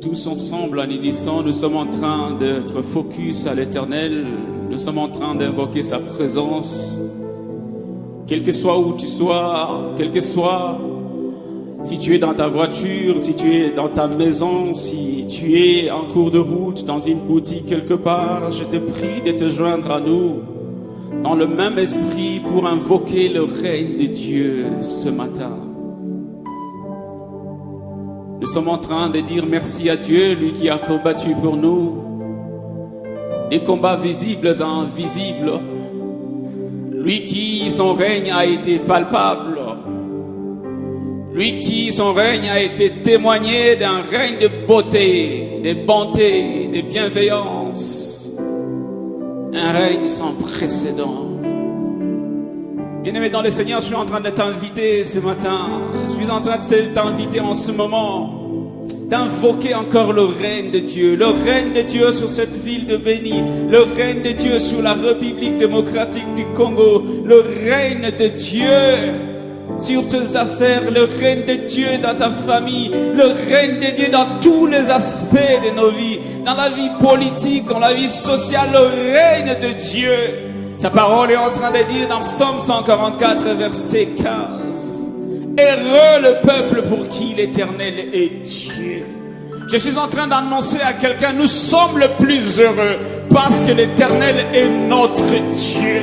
Tous ensemble, en unissant, nous sommes en train d'être focus à l'Éternel. Nous sommes en train d'invoquer sa présence. Quel que soit où tu sois, quel que soit, si tu es dans ta voiture, si tu es dans ta maison, si tu es en cours de route, dans une boutique quelque part, je te prie de te joindre à nous dans le même esprit pour invoquer le règne de Dieu ce matin. Nous sommes en train de dire merci à Dieu, lui qui a combattu pour nous. Des combats visibles et invisibles. Lui qui, son règne a été palpable. Lui qui, son règne a été témoigné d'un règne de beauté, de bonté, de bienveillance. Un règne sans précédent. Bien-aimé dans le Seigneur, je suis en train de t'inviter ce matin. Je suis en train de t'inviter en ce moment d'invoquer encore le règne de Dieu. Le règne de Dieu sur cette ville de Béni. Le règne de Dieu sur la République démocratique du Congo. Le règne de Dieu sur tes affaires. Le règne de Dieu dans ta famille. Le règne de Dieu dans tous les aspects de nos vies. Dans la vie politique, dans la vie sociale. Le règne de Dieu. Sa parole est en train de dire dans Psaume 144, verset 15. Heureux le peuple pour qui l'Éternel est Dieu. Je suis en train d'annoncer à quelqu'un, nous sommes le plus heureux parce que l'Éternel est notre Dieu.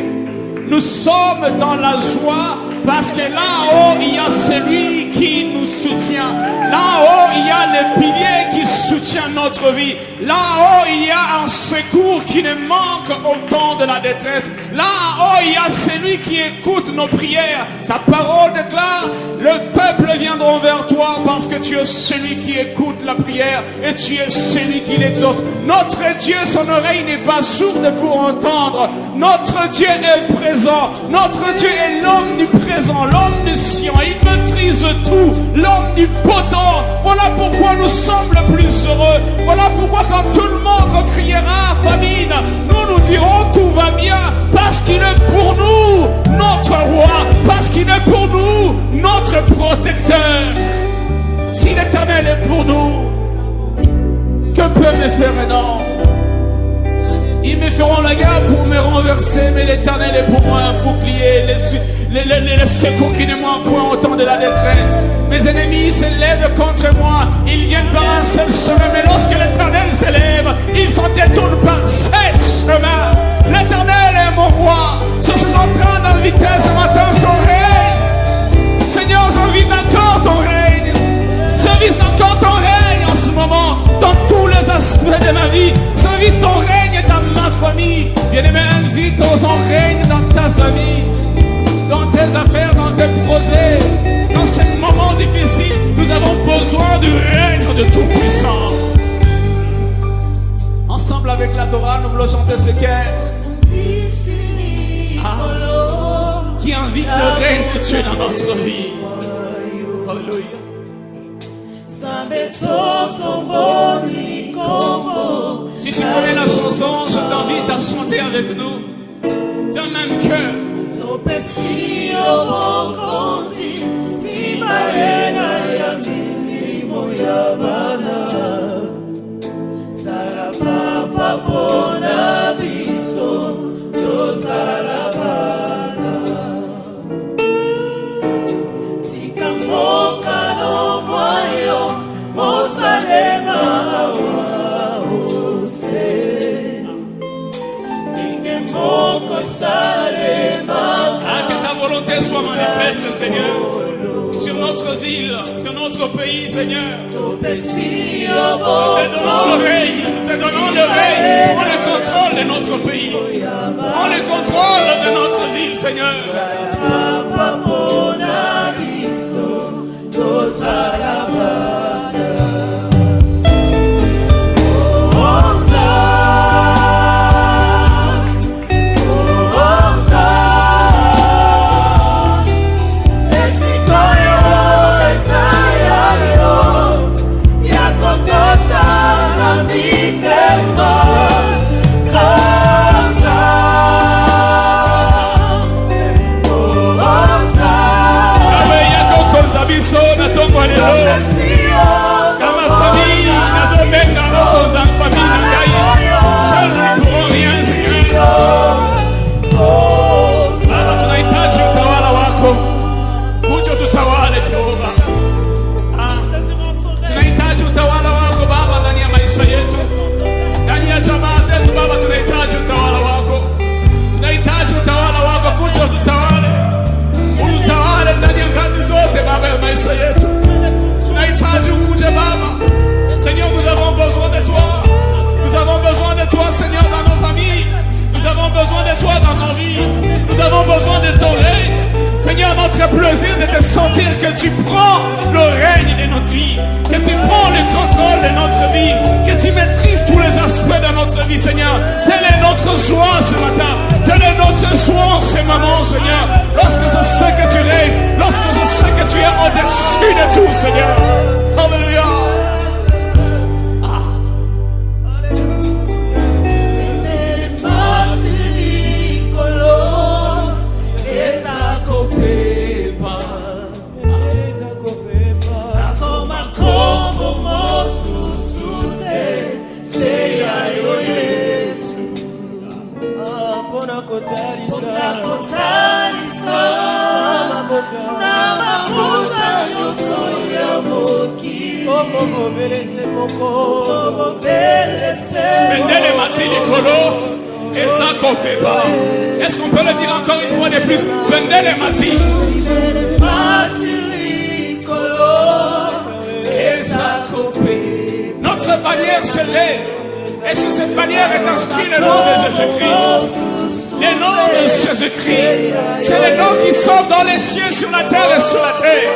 Nous sommes dans la joie parce que là-haut, il y a celui qui nous soutient. Là-haut, il y a le pilier qui soutient notre vie. Là-haut, il y a un secours qui ne manque au temps de la détresse. Là-haut, il y a celui qui écoute nos prières. Sa parole déclare, le peuple viendra vers toi parce que tu es celui qui écoute la prière et tu es celui qui l'exauce. Notre Dieu, son oreille n'est pas sourde pour entendre. Notre Dieu est présent. Notre Dieu est l'omniprésent, l'omniscient. Il maîtrise tout, l'omnipotent. Voilà pourquoi nous sommes le plus heureux. Voilà pourquoi quand tout le monde criera famine, nous dirons tout va bien parce qu'il est pour nous notre roi, parce qu'il est pour nous notre protecteur. Si l'Éternel est pour nous, que peut me faire un homme? Ils me feront la guerre pour me renverser, mais l'Éternel est pour moi un bouclier, les secours qui ne manquent point au temps de la détresse. Mes ennemis s'élèvent contre moi, ils viennent par un seul chemin, mais lorsque l'Éternel s'élève, ils s'en détournent par 7 chemins. L'Éternel est mon roi. Je suis en train d'inviter ce matin son règne. Seigneur, j'invite encore ton règne. J'invite encore ton règne en ce moment, dans tous les aspects de ma vie. J'invite ton règne dans ma famille. Bien-aimé, invite ton règne dans ta famille, dans tes affaires, dans tes projets. Dans ces moments difficiles, nous avons besoin du règne de Tout-Puissant. Ensemble avec la chorale, nous voulons chanter ce chœur qui invite le règne de Dieu dans notre vie. Alléluia. Si tu connais la chanson, je t'invite à chanter avec nous d'un même cœur. Que ta volonté soit manifeste, Seigneur, sur notre ville, sur notre pays, Seigneur. Nous te donnons le règne, nous te donnons le règne. Prends le contrôle de notre pays, prends le contrôle de notre ville, Seigneur. Hosanna. Seigneur. Telle est notre joie ce matin. Telle est notre joie en ce moment, Seigneur. Lorsque je sais que tu règnes, lorsque je sais que tu es au-dessus de tout, Seigneur. Alléluia. Est-ce qu'on peut le dire encore une fois de plus? Vendez les matis. Notre bannière se lève. Et sur cette bannière est inscrit le nom de Jésus-Christ. Le nom de Jésus-Christ. C'est le nom qui sort dans les cieux, sur la terre et sur la terre.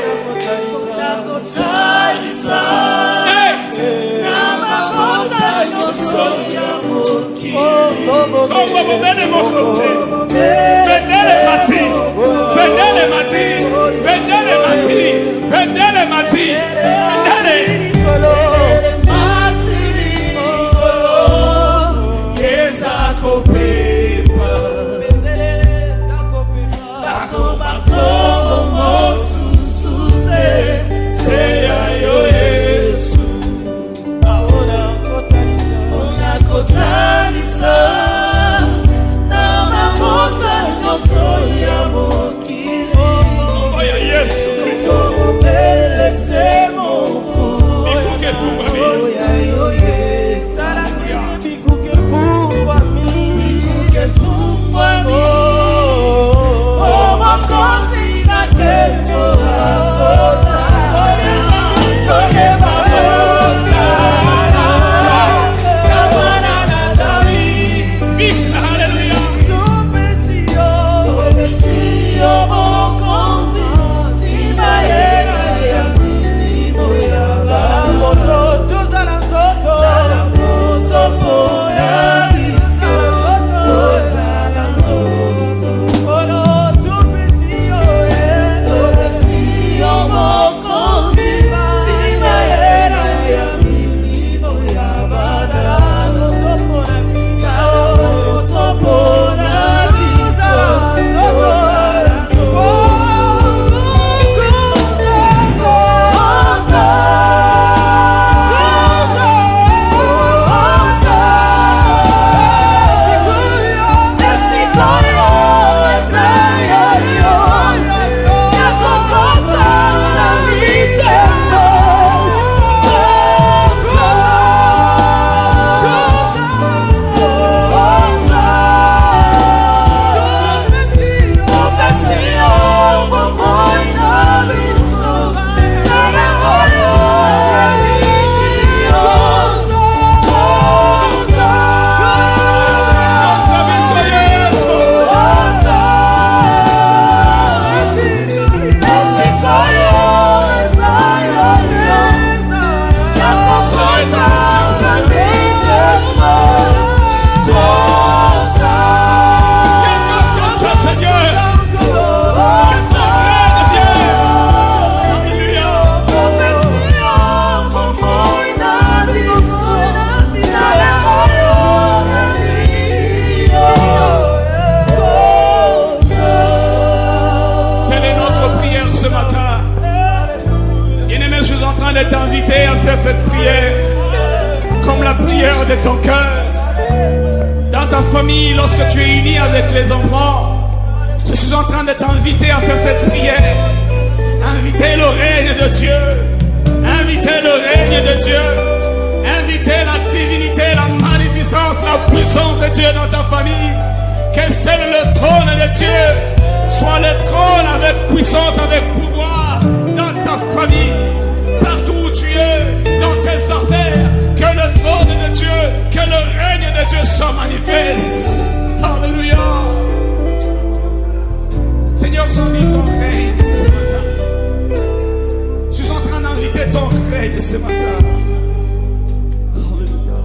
Cette prière comme la prière de ton cœur dans ta famille lorsque tu es uni avec les enfants. Je suis en train de t'inviter à faire cette prière. Inviter le règne de Dieu, inviter le règne de Dieu, inviter la divinité, la magnificence, la puissance de Dieu dans ta famille. Que seul le trône de Dieu soit le trône avec puissance, avec pouvoir dans ta famille. Partout où tu es, dans tes affaires, que le trône de Dieu, que le règne de Dieu soit manifeste. Alléluia. Seigneur, j'invite ton règne ce matin. Je suis en train d'inviter ton règne ce matin. Alléluia.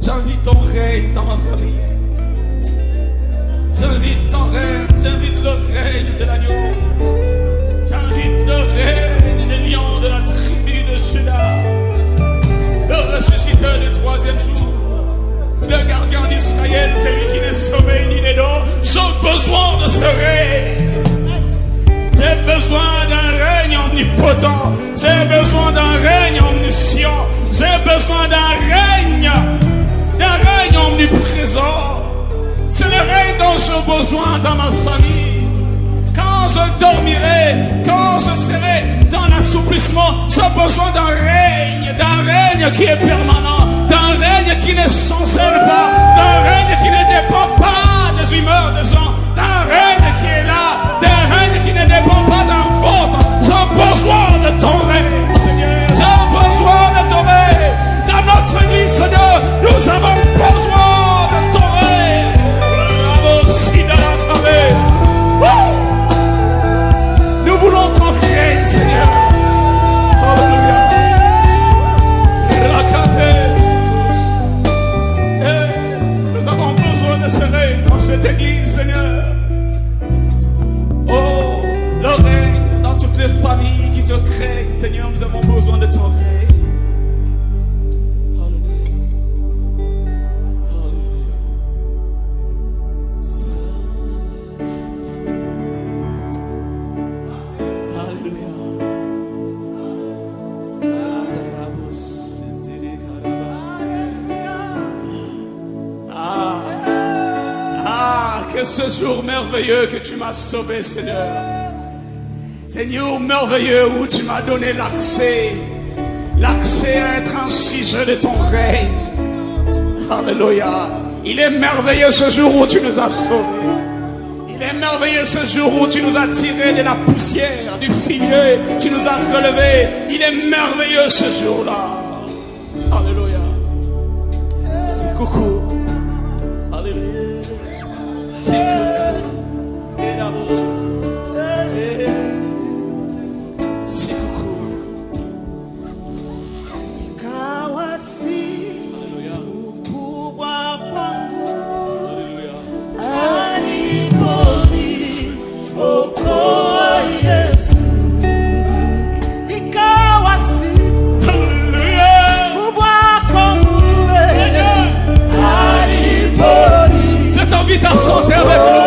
J'invite ton besoin de ce règne. J'ai besoin d'un règne omnipotent. J'ai besoin d'un règne omniscient. J'ai besoin d'un règne omniprésent. C'est le règne dont j'ai besoin dans ma famille. Quand je dormirai, quand je serai dans l'assouplissement, j'ai besoin d'un règne qui est permanent, d'un règne qui ne chancelle pas, d'un règne qui ne dépend pas des humeurs des gens, d'un règne qui est là, d'un règne qui ne dépend pas d'un vôtre. J'ai besoin de ton règne, Seigneur. J'ai besoin de ton règne. Dans notre église, Seigneur, nous avons besoin de ton règne. Nous voulons ton règne, Seigneur. Alléluia. Nous avons besoin de ce règne dans cette église, Seigneur. Oh, le règne dans toutes les familles qui te craignent, Seigneur. Nous avons besoin de ton règne. Ce jour merveilleux que tu m'as sauvé, Seigneur. Seigneur merveilleux où tu m'as donné l'accès à être un sujet de ton règne. Alléluia. Il est merveilleux ce jour où tu nous as sauvés. Il est merveilleux ce jour où tu nous as tirés de la poussière, du filier, tu nous as relevés. Il est merveilleux ce jour-là. Alléluia. C'est coucou. Alléluia. Je t'invite à chanter avec nous.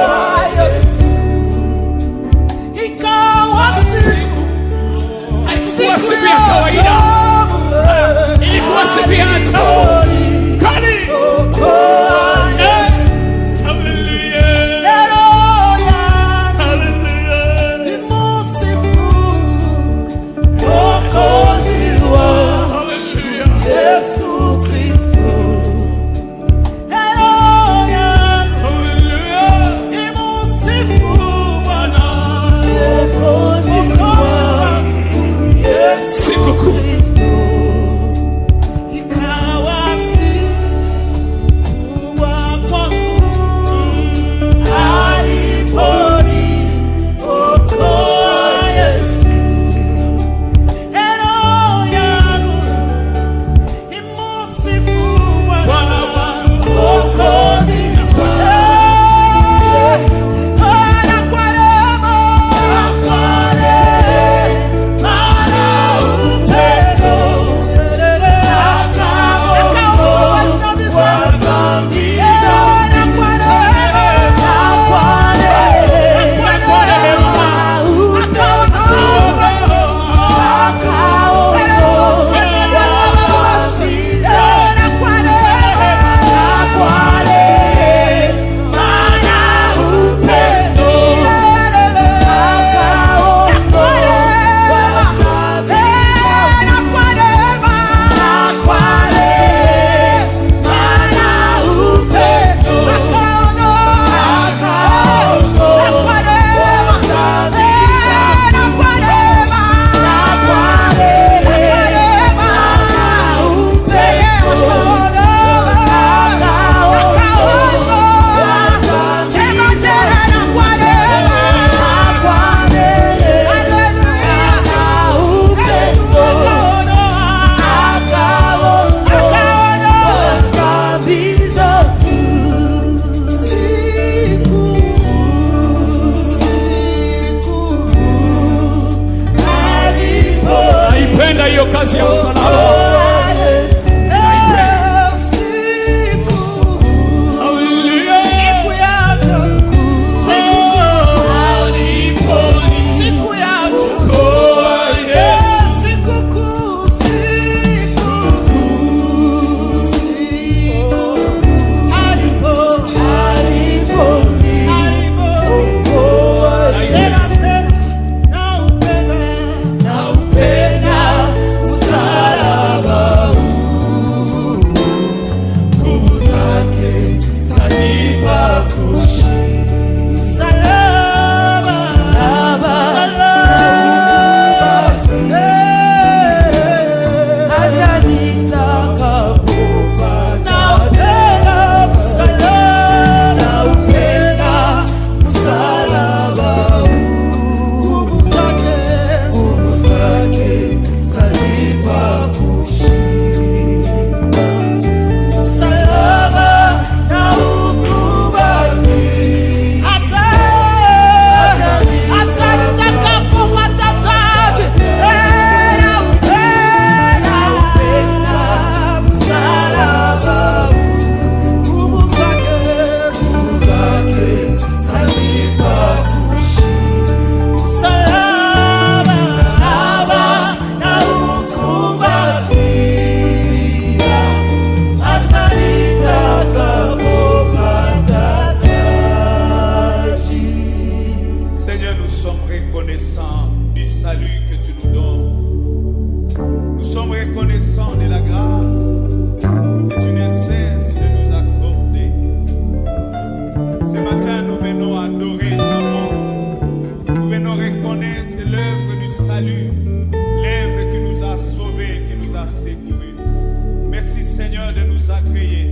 Merci Seigneur de nous agréer.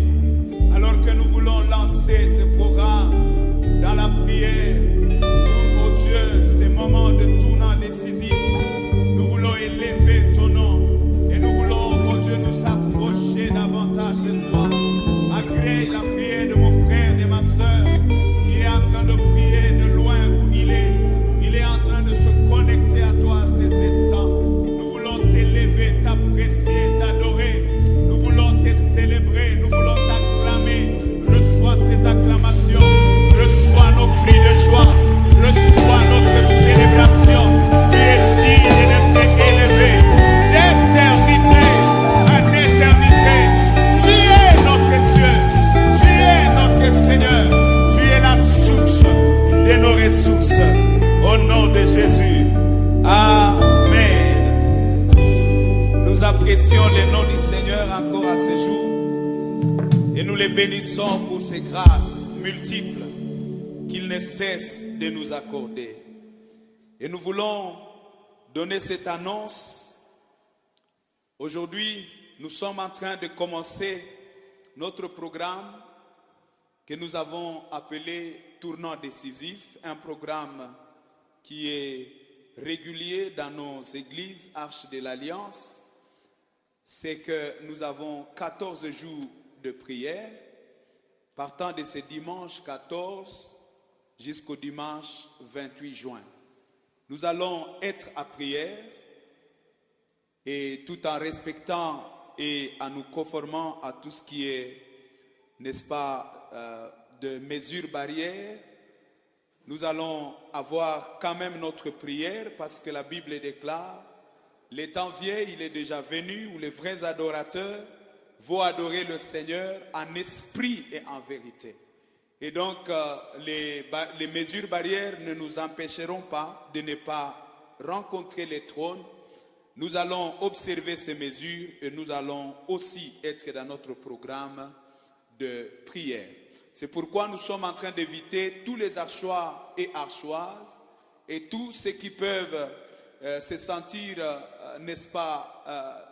Alors que nous voulons lancer ce programme dans la prière pour, oh Dieu, ces moments de tournant décisif, nous voulons élever ton nom et nous voulons, oh Dieu, nous approcher davantage de toi. Agrée la prière de mon frère, de ma soeur, qui est en train de prier de loin où il est. Il est en train de se connecter à toi à ces instants. Nous voulons t'élever, t'apprécier, t'adorer. Nous voulons te célébrer, nous voulons t'acclamer. Reçois ces acclamations, reçois nos cris de joie, reçois notre célébration. Tu es digne d'être élevé, d'éternité en éternité. Tu es notre Dieu, tu es notre Seigneur, tu es la source de nos ressources. Au nom de Jésus, Amen. Nous apprécions le nom du Seigneur encore à ce jour. Et nous les bénissons pour ces grâces multiples qu'il ne cesse de nous accorder. Et nous voulons donner cette annonce. Aujourd'hui, nous sommes en train de commencer notre programme que nous avons appelé Tournant décisif, un programme qui est régulier dans nos églises Arche de l'Alliance. C'est que nous avons 14 jours de prière, partant de ce dimanche 14 jusqu'au dimanche 28 juin. Nous allons être à prière et tout en respectant et en nous conformant à tout ce qui est, n'est-ce pas, de mesures barrières. Nous allons avoir quand même notre prière parce que la Bible déclare: les temps vieux, il est déjà venu où les vrais adorateurs vont adorer le Seigneur en esprit et en vérité. Et donc, les mesures barrières ne nous empêcheront pas de ne pas rencontrer les trônes. Nous allons observer ces mesures et nous allons aussi être dans notre programme de prière. C'est pourquoi nous sommes en train d'inviter tous les archois et archoises et tous ceux qui peuvent se sentir, n'est-ce pas,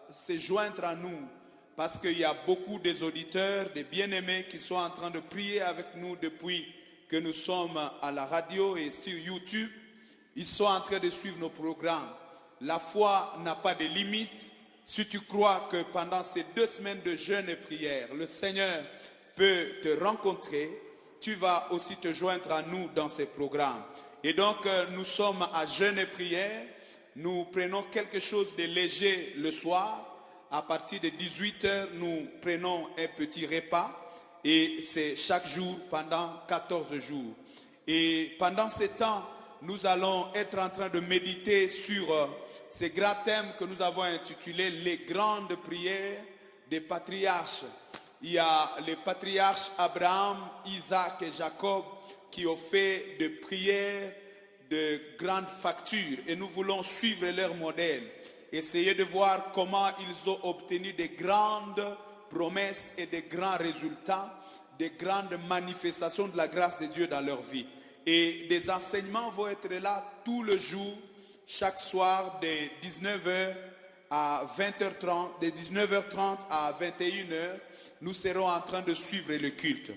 se joindre à nous, parce qu'il y a beaucoup des auditeurs, des bien-aimés qui sont en train de prier avec nous depuis que nous sommes à la radio et sur YouTube. Ils sont en train de suivre nos programmes. La foi n'a pas de limite. Si tu crois que pendant ces 2 semaines de jeûne et prière, le Seigneur peut te rencontrer, tu vas aussi te joindre à nous dans ces programmes. Et donc, nous sommes à jeûne et prière. Nous prenons quelque chose de léger le soir. À partir de 18h, nous prenons un petit repas. Et c'est chaque jour pendant 14 jours. Et pendant ce temps, nous allons être en train de méditer sur ces grands thèmes que nous avons intitulés les grandes prières des patriarches. Il y a les patriarches Abraham, Isaac et Jacob qui ont fait des prières de grande facture. Et nous voulons suivre leur modèle. Essayer de voir comment ils ont obtenu des grandes promesses et des grands résultats, des grandes manifestations de la grâce de Dieu dans leur vie. Et des enseignements vont être là tout le jour, chaque soir, de 19h à 20h30, de 19h30 à 21h. Nous serons en train de suivre le culte.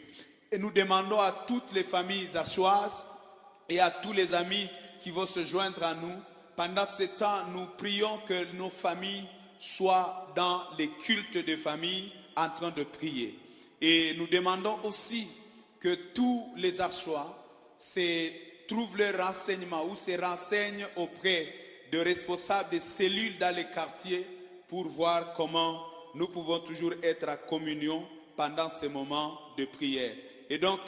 Et nous demandons à toutes les familles archoises et à tous les amis qui vont se joindre à nous. Pendant ce temps, nous prions que nos familles soient dans les cultes de famille en train de prier. Et nous demandons aussi que tous les archois trouvent leur renseignement ou se renseignent auprès de responsables des cellules dans les quartiers pour voir comment nous pouvons toujours être à communion pendant ces moments de prière. Et donc,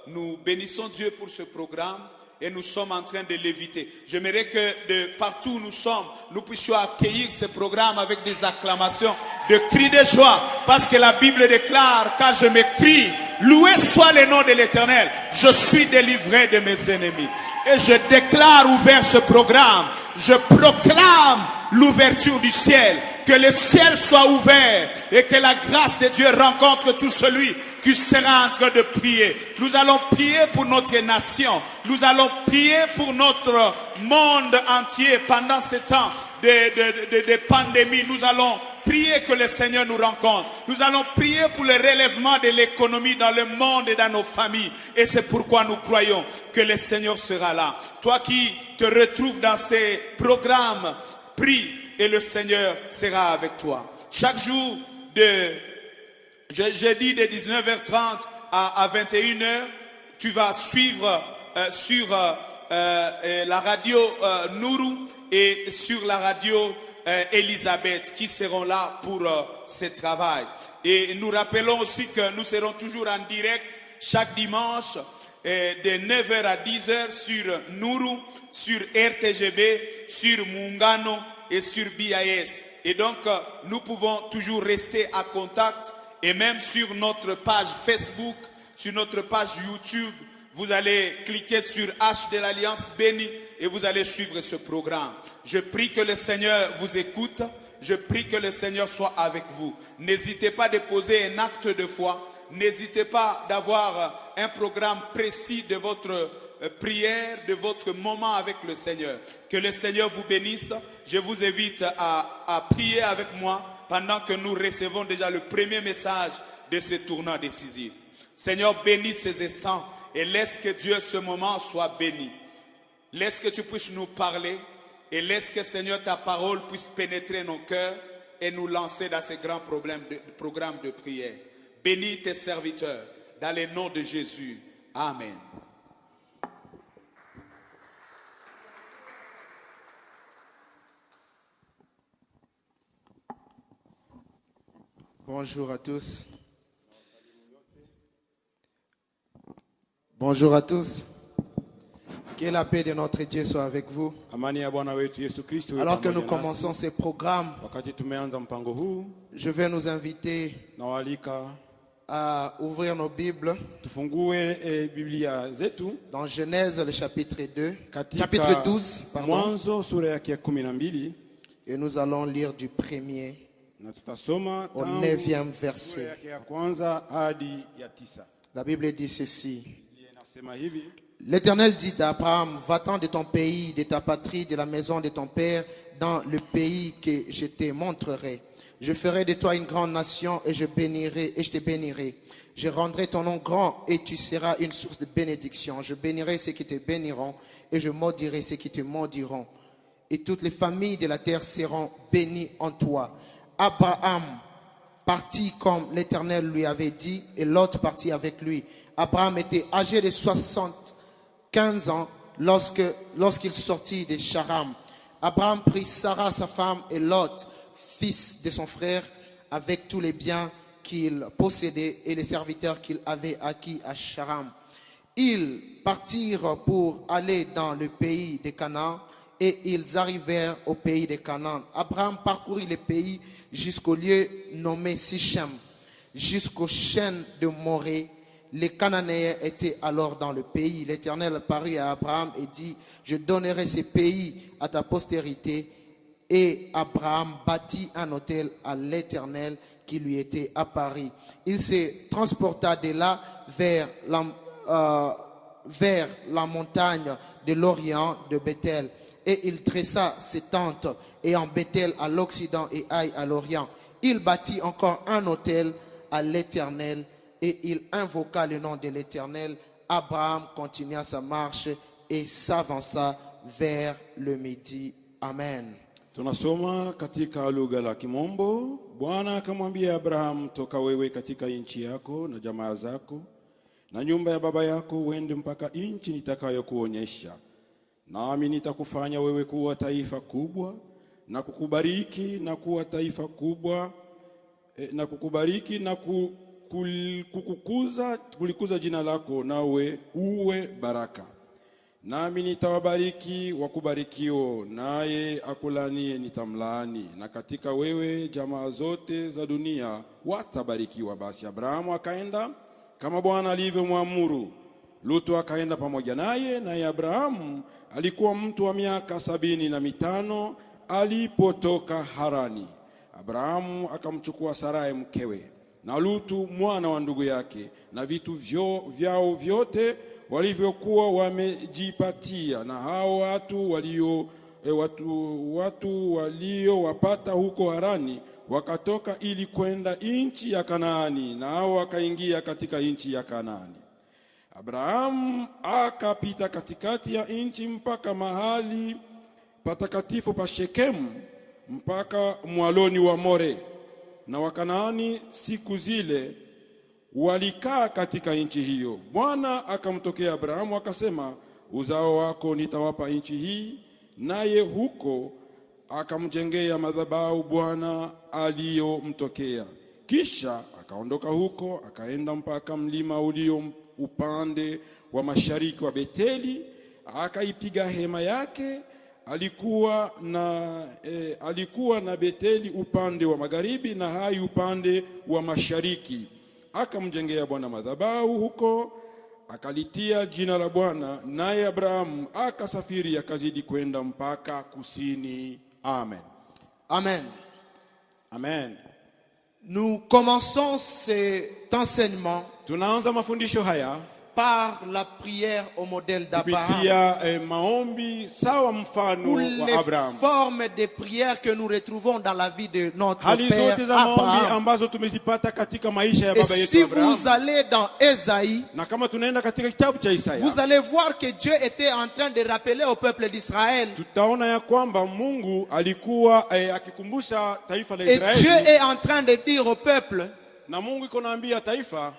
nous bénissons Dieu pour ce programme et nous sommes en train de l'éviter. J'aimerais que de partout où nous sommes, nous puissions accueillir ce programme avec des acclamations, de cris de joie, parce que la Bible déclare, quand je me crie, loué soit le nom de l'Éternel, je suis délivré de mes ennemis. Et je déclare ouvert ce programme, je proclame l'ouverture du ciel, que le ciel soit ouvert et que la grâce de Dieu rencontre tout celui qui sera en train de prier. Nous allons prier pour notre nation. Nous allons prier pour notre monde entier pendant ce temps de pandémie. Nous allons prier que le Seigneur nous rencontre. Nous allons prier pour le relèvement de l'économie dans le monde et dans nos familles. Et c'est pourquoi nous croyons que le Seigneur sera là. Toi qui te retrouves dans ces programmes, prie et le Seigneur sera avec toi. Chaque jour jeudi de 19h30 à 21h, tu vas suivre sur la radio Nourou et sur la radio Elisabeth qui seront là pour ce travail. Et nous rappelons aussi que nous serons toujours en direct chaque dimanche de 9h à 10h sur Nourou, sur RTGB, sur Mungano et sur BIS. Et donc nous pouvons toujours rester en contact et même sur notre page Facebook, sur notre page YouTube, vous allez cliquer sur H de l'Alliance bénie et vous allez suivre ce programme. Je prie que le Seigneur vous écoute. Je prie que le Seigneur soit avec vous. N'hésitez pas à déposer un acte de foi. N'hésitez pas d'avoir un programme précis de votre prière, de votre moment avec le Seigneur. Que le Seigneur vous bénisse. Je vous invite à prier avec moi pendant que nous recevons déjà le premier message de ce tournant décisif. Seigneur, bénis ces instants et laisse que Dieu, ce moment, soit béni. Laisse que tu puisses nous parler et laisse que, Seigneur, ta parole puisse pénétrer nos cœurs et nous lancer dans ces grands programmes de prière. Bénis tes serviteurs dans le nom de Jésus. Amen. Bonjour à tous. Bonjour à tous. Que la paix de notre Dieu soit avec vous. Alors que nous commençons ces programmes, je vais nous inviter à ouvrir nos Bibles dans Genèse, le chapitre 12, pardon. Et nous allons lire du 1er au 9e verset. La Bible dit ceci. L'Éternel dit d'Abraham, va-t'en de ton pays, de ta patrie, de la maison de ton père, dans le pays que je te montrerai. Je ferai de toi une grande nation et je te bénirai. Je rendrai ton nom grand et tu seras une source de bénédiction. Je bénirai ceux qui te béniront et je maudirai ceux qui te maudiront. Et toutes les familles de la terre seront bénies en toi. Abraham partit comme l'Éternel lui avait dit et Lot partit avec lui. Abraham était âgé de 75 ans lorsqu'il sortit de Charam. Abraham prit Sarah sa femme et Lot, fils de son frère, avec tous les biens qu'il possédait et les serviteurs qu'il avait acquis à Charam. Ils partirent pour aller dans le pays de Canaan et ils arrivèrent au pays de Canaan. Abraham parcourut le pays jusqu'au lieu nommé Sichem, jusqu'aux chaînes de Morée. Les Cananéens étaient alors dans le pays. L'Éternel parut à Abraham et dit, je donnerai ces pays à ta postérité. Et Abraham bâtit un autel à l'Éternel qui lui était apparu. Il se transporta de là vers la montagne de l'Orient de Bethel. Et il dressa ses tentes et en Bethel à l'Occident et Haï à l'Orient. Il bâtit encore un autel à l'Éternel et il invoqua le nom de l'Éternel. Abraham continua sa marche et s'avança vers le midi. Amen. Tunasoma katika lugha la Kimombo. Bwana akamwambia Abraham, toka wewe katika nchi yako na jamaa zako na nyumba ya baba yako uende mpaka nchi nitakayokuonyesha. Nami nitakufanya wewe kuwa taifa kubwa na kukubariki na kuwa taifa kubwa na kukubariki na kulikuza jina lako nawe uwe baraka. Nami nitawabariki wakubarikio, naye akulanie nitamlaani, na katika wewe jamaa zote za dunia watabarikiwa. Basi Abrahamu akaenda kama Bwana alivyomwamuru. Lutu akaenda pamoja naye Abrahamu alikuwa mtu wa miaka 75 alipotoka Harani. Abrahamu akamchukua Sarai mkewe na Lutu mwana wa ndugu yake na vitu vyao vyote walivyokuwa wamejipatia, na hao watu waliowapata huko Harani wakatoka ili kwenda nchi ya Kanaani, nao wakaingia katika nchi ya Kanaani. Abrahamu akapita katikati ya nchi mpaka mahali patakatifu pa Shekemu, mpaka mwaloni wa More. Na Wakanaani siku zile walikaa katika nchi hiyo. Bwana akamtokea Abrahamu akasema, uzao wako nitawapa nchi hii. Naye huko akamjengea madhabahu Bwana aliyomtokea. Kisha akaondoka huko akaenda mpaka mlima ulio upande wa mashariki wa Beteli, akaipiga hema yake. Alikuwa na Beteli upande wa magharibi na Hai upande wa mashariki. Akamjengea Bwana madhabahu huko, akalitia jina la Bwana, naye Abrahamu akasafiri akazidi kwenda mpaka kusini. Amen. Amen. Amen. Nous commençons cet enseignement Tunaanza mafundisho haya par la prière au modèle d'Abraham. kupitia maombi sawa mfano Pour wa les Abraham. formes de prière que nous retrouvons dans la vie de notre Hali père zote za maombi Abraham. ambazo tumezipata katika maisha ya Et baba si yetu Abraham. vous allez dans Ésaïe, Na kama tunaenda katika kitabu cha Isaya, vous allez voir que Dieu était en train de rappeler au peuple d'Israël. tutaona ya kwamba Mungu alikuwa akikumbusha taifa la Et Dieu Israeli, est en train de dire au peuple na Mungu iko naambia taifa,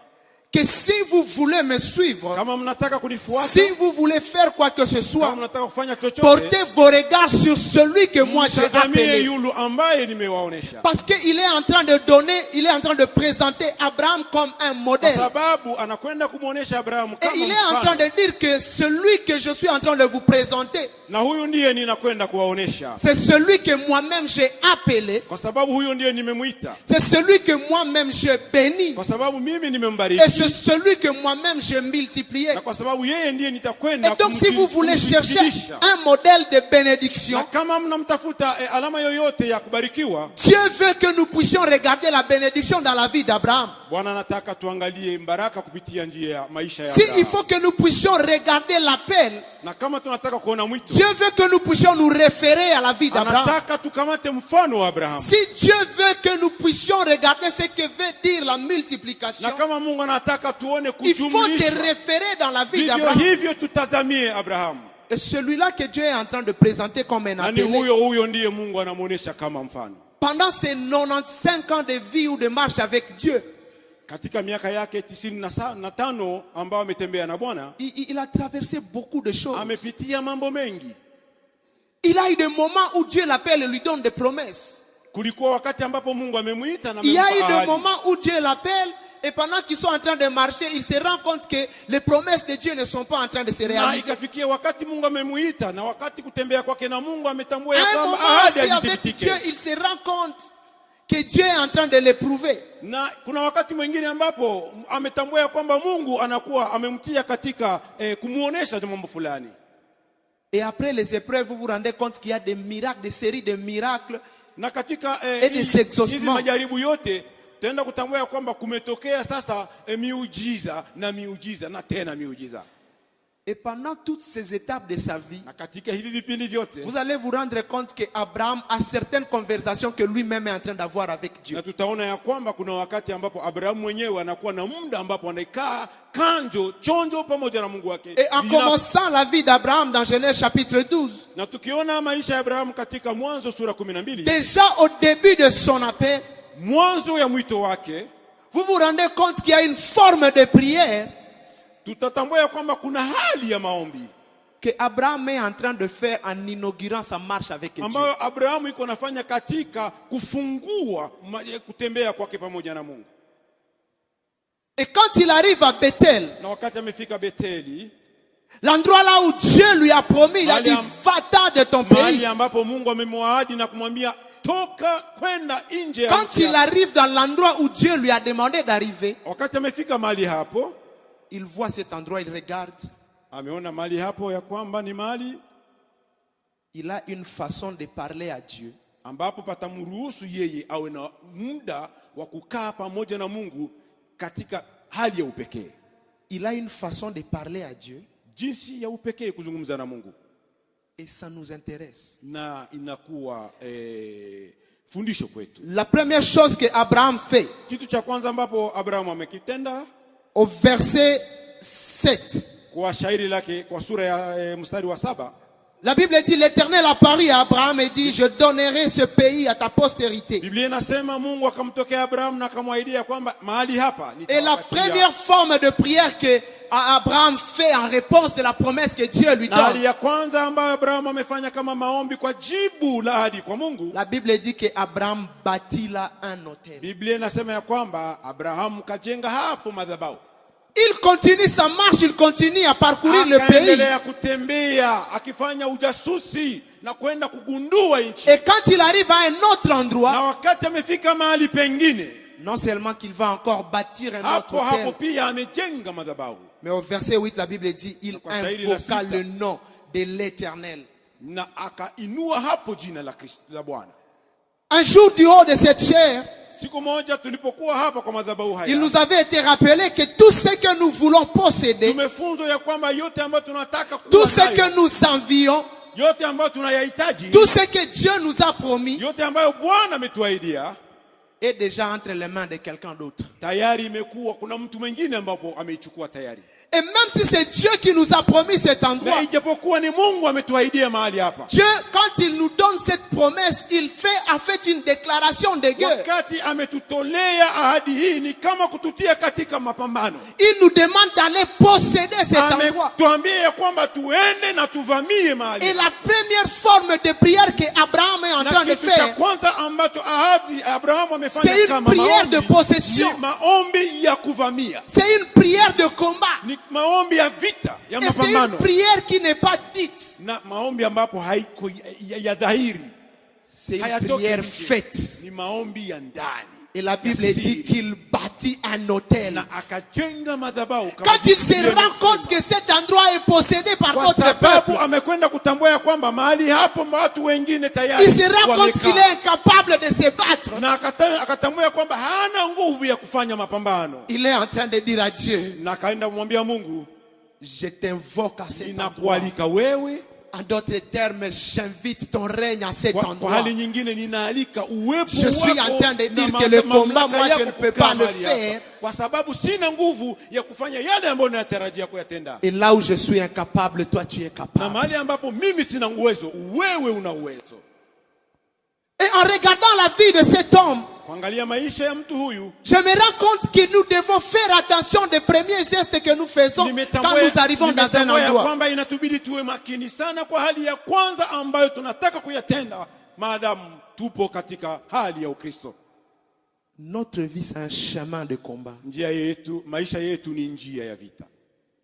que si vous voulez me suivre, kama mnataka kunifuata, si vous voulez faire quoi que ce kama soit, mnataka kufanya chochote, portez vos regards sur celui que moi j'ai mtazamie appelé. yule ambaye nimewaonesha. Parce qu'il est en train de donner, il est en train de présenter Abraham comme un Kwa modèle. sababu anakwenda kumuonesha Abrahamu Et kama il est en train mfano. de dire que celui que je suis en train de vous présenter, Na huyu ndiye ninakwenda kuwaonesha, c'est celui que moi-même j'ai appelé, kwa sababu huyo ndiye nimemuita, c'est celui que moi-même j'ai béni, kwa sababu mimi et nimembariki, c'est celui que moi-même j'ai multiplié. na kwa sababu yeye ndiye nitakwenda Et donc si vous voulez chercher kumzidisha. un modèle de bénédiction, Na kama mnamtafuta alama yoyote ya kubarikiwa, Dieu veut que nous puissions regarder la bénédiction dans la vie d'Abraham. Bwana anataka tuangalie baraka kupitia njia ya maisha ya Si il Abraham. faut que nous puissions regarder l'appel, Na kama tunataka kuona mwito, Dieu veut que nous puissions nous référer à la vie d'Abraham. anataka tukamate mfano wa Abraham. Si Dieu veut que nous puissions regarder ce que veut dire la multiplication, Na kama Mungu anataka tuone il faut te kujumlisha, référer dans la vie vivyo d'Abraham. hivyo tutazamie Abraham. Et celui-là que Dieu est en train de présenter comme un Na ni appelé, huyo ndiye Mungu anamuonesha kama mfano. pendant ces 95 ans de vie ou de marche avec Dieu, Katika miaka yake 95 ambao ametembea na Bwana, il a traversé beaucoup de choses. amepitia mambo mengi. Il a eu des moments où Dieu l'appelle et lui donne des promesses. Kulikuwa wakati ambapo Mungu amemuita na Il y a eu amempa des ahadi. moments où Dieu l'appelle et pendant qu'ils sont en train de marcher, il se rend compte que les promesses de Dieu ne sont pas en train de se Na réaliser. ikafikia wakati Mungu amemuita na wakati kutembea kwake na Mungu ametambua À ya un kwamba moment ahadi aussi avec haijithibitike. Dieu, il se rend compte que Dieu est en train de l'éprouver. Na kuna wakati mwingine ambapo ametambua ya kwamba Mungu anakuwa amemtia katika kumuonesha mambo fulani. Et après les épreuves, vous vous rendez compte qu'il y a des miracles, des séries de miracles. Na katika Et des hizi exaucements. majaribu yote tutaenda kutambua ya kwamba kumetokea sasa miujiza na tena miujiza. Et pendant toutes ces étapes de sa vie, Na katika hivi vipindi vyote vous allez vous rendre compte que Abraham a certaines conversations que lui-même est en train d'avoir avec Dieu. na tutaona ya kwamba kuna wakati ambapo Abrahamu mwenyewe anakuwa na muda ambapo anakaa chonjo pamoja na Mungu wake. Et en commençant la vie d'Abraham dans Genèse chapitre 12, Na tukiona maisha ya Abrahamu katika Mwanzo sura 12, déjà au début de son appel, mwanzo ya mwito wake, vous vous rendez compte qu'il y a une forme de prière tutatambua ya kwamba kuna hali ya maombi que Abraham est en train de faire en inaugurant sa marche avec Dieu. ambayo Abrahamu iko nafanya katika kufungua kutembea kwake pamoja na Mungu. Et quand il arrive à Bethel, Na wakati amefika Beteli, l'endroit là où Dieu lui a promis, il a dit, va-t'en de ton mahali pays. ambapo Mungu amemwahidi na kumwambia toka kwenda nje ya Quand nchi il yako. arrive dans l'endroit où Dieu lui a demandé d'arriver, Wakati amefika mahali hapo, il voit cet endroit, il regarde. ameona mahali hapo ya kwamba ni mahali Il a une façon de parler à Dieu ambapo patamruhusu yeye awe na muda wa kukaa pamoja na Mungu katika hali ya upekee. Il a une façon de parler à Dieu Jinsi ya upekee kuzungumza na Mungu. et ça nous intéresse. Na inakuwa fundisho kwetu. La première chose que Abraham fait, Kitu cha kwanza ambapo Abrahamu amekitenda au verset 7, kwa shairi lake kwa sura ya mstari wa 7, la Bible dit, l'Éternel apparut à Abraham et dit, je donnerai ce pays à ta postérité. Biblia inasema Mungu akamtokea Abrahamu na akamwahidia kwamba mahali hapa Et la première forme de prière que Abraham fait en réponse de la promesse que Dieu lui na hali donne, ya kwanza ambayo Abrahamu amefanya kama maombi kwa jibu la ahadi kwa Mungu, la Bible dit que Abraham bâtit là un autel. Biblia inasema ya kwamba Abrahamu kajenga hapo madhabahu. Il continue sa marche, il continue à parcourir le pays. Akaendelea kutembea akifanya ujasusi na kwenda kugundua nchi. Et quand il arrive à un autre Na endroit, wakati amefika mahali pengine, non seulement qu'il va encore bâtir un autre hapo autel, pia amejenga madhabahu. mais au verset 8, la Bible dit, il Kwa shairi la invoqua sita. le nom de l'Éternel. Na akainua hapo jina la Kristo la Bwana. Un jour du haut de cette chair, Siku moja tulipokuwa hapa kwa madhabahu haya, il nous avait été rappelé que tout ce que nous voulons posséder, tumefunzwa ya kwamba yote ambayo tunataka tout kuwa ce que nayo, nous envions, yote ambayo tunayahitaji, tout ce que Dieu nous a promis, yote ambayo Bwana ametuahidia, est déjà entre les mains de quelqu'un d'autre. tayari imekuwa kuna mtu mwingine ambapo ameichukua tayari. Et même si c'est Dieu qui nous a promis cet endroit, Na ijapokuwa ni Mungu ametuahidia mahali hapa, Dieu, quand il nous donne cette promesse, il fait en fait une déclaration de guerre. wakati ametutolea ahadi hii ni kama kututia katika mapambano. Il nous demande d'aller posséder cet endroit. Ametuambia ya kwamba tuende na tuvamie mahali. Et la première forme de prière que Abraham est en train Na de kitu cha faire, kwanza ambacho ahadi Abrahamu amefanya c'est une kama prière maombi, de possession. ni maombi ya kuvamia, c'est une prière de combat. ni maombi ya vita ya Et c'est une mapambano, prière qui n'est pas dite. na maombi ambapo haiko ya dhahiri, C'est une hayatoki prière nje. faite. Ni maombi ya ndani. Et la Bible Ya dit siri. qu'il bâtit un autel. Na akajenga madhabahu kama Quand il Biblia se rend inasema. compte que cet endroit est possédé par Kwa d'autres sababu peuples, amekwenda kutambua ya kwamba mahali hapo watu wengine tayari il se rend compte wamekaa. qu'il est incapable de se battre. Na akatambua ya kwamba hana nguvu ya kufanya mapambano, Il est en train de dire à Dieu, na akaenda kumwambia Mungu, je t'invoque à cet endroit. ninakualika wewe. En d'autres termes, j'invite ton règne à cet Kwa endroit. hali nyingine ninaalika uwepo Je suis wako en train de na dire que le combat, mamlaka moi, je yako ne peux kukaa pas le mahali hapa. faire. Kwa sababu sina nguvu ya kufanya yale ambayo ninatarajia kuyatenda, Et là où je suis incapable, toi tu es na capable. mahali ambapo mimi sina uwezo, wewe una uwezo. Et en regardant la vie de cet homme, Kuangalia maisha ya mtu huyu, je me rends compte que nous devons faire attention des premiers gestes que nous faisons quand nous arrivons dans un nimetambua ya endroit. kwamba inatubidi tuwe makini sana kwa hali ya kwanza ambayo tunataka kuyatenda maadamu tupo katika hali ya Ukristo. Notre vie, c'est un chemin de combat. Njia yetu, maisha yetu ni njia ya vita.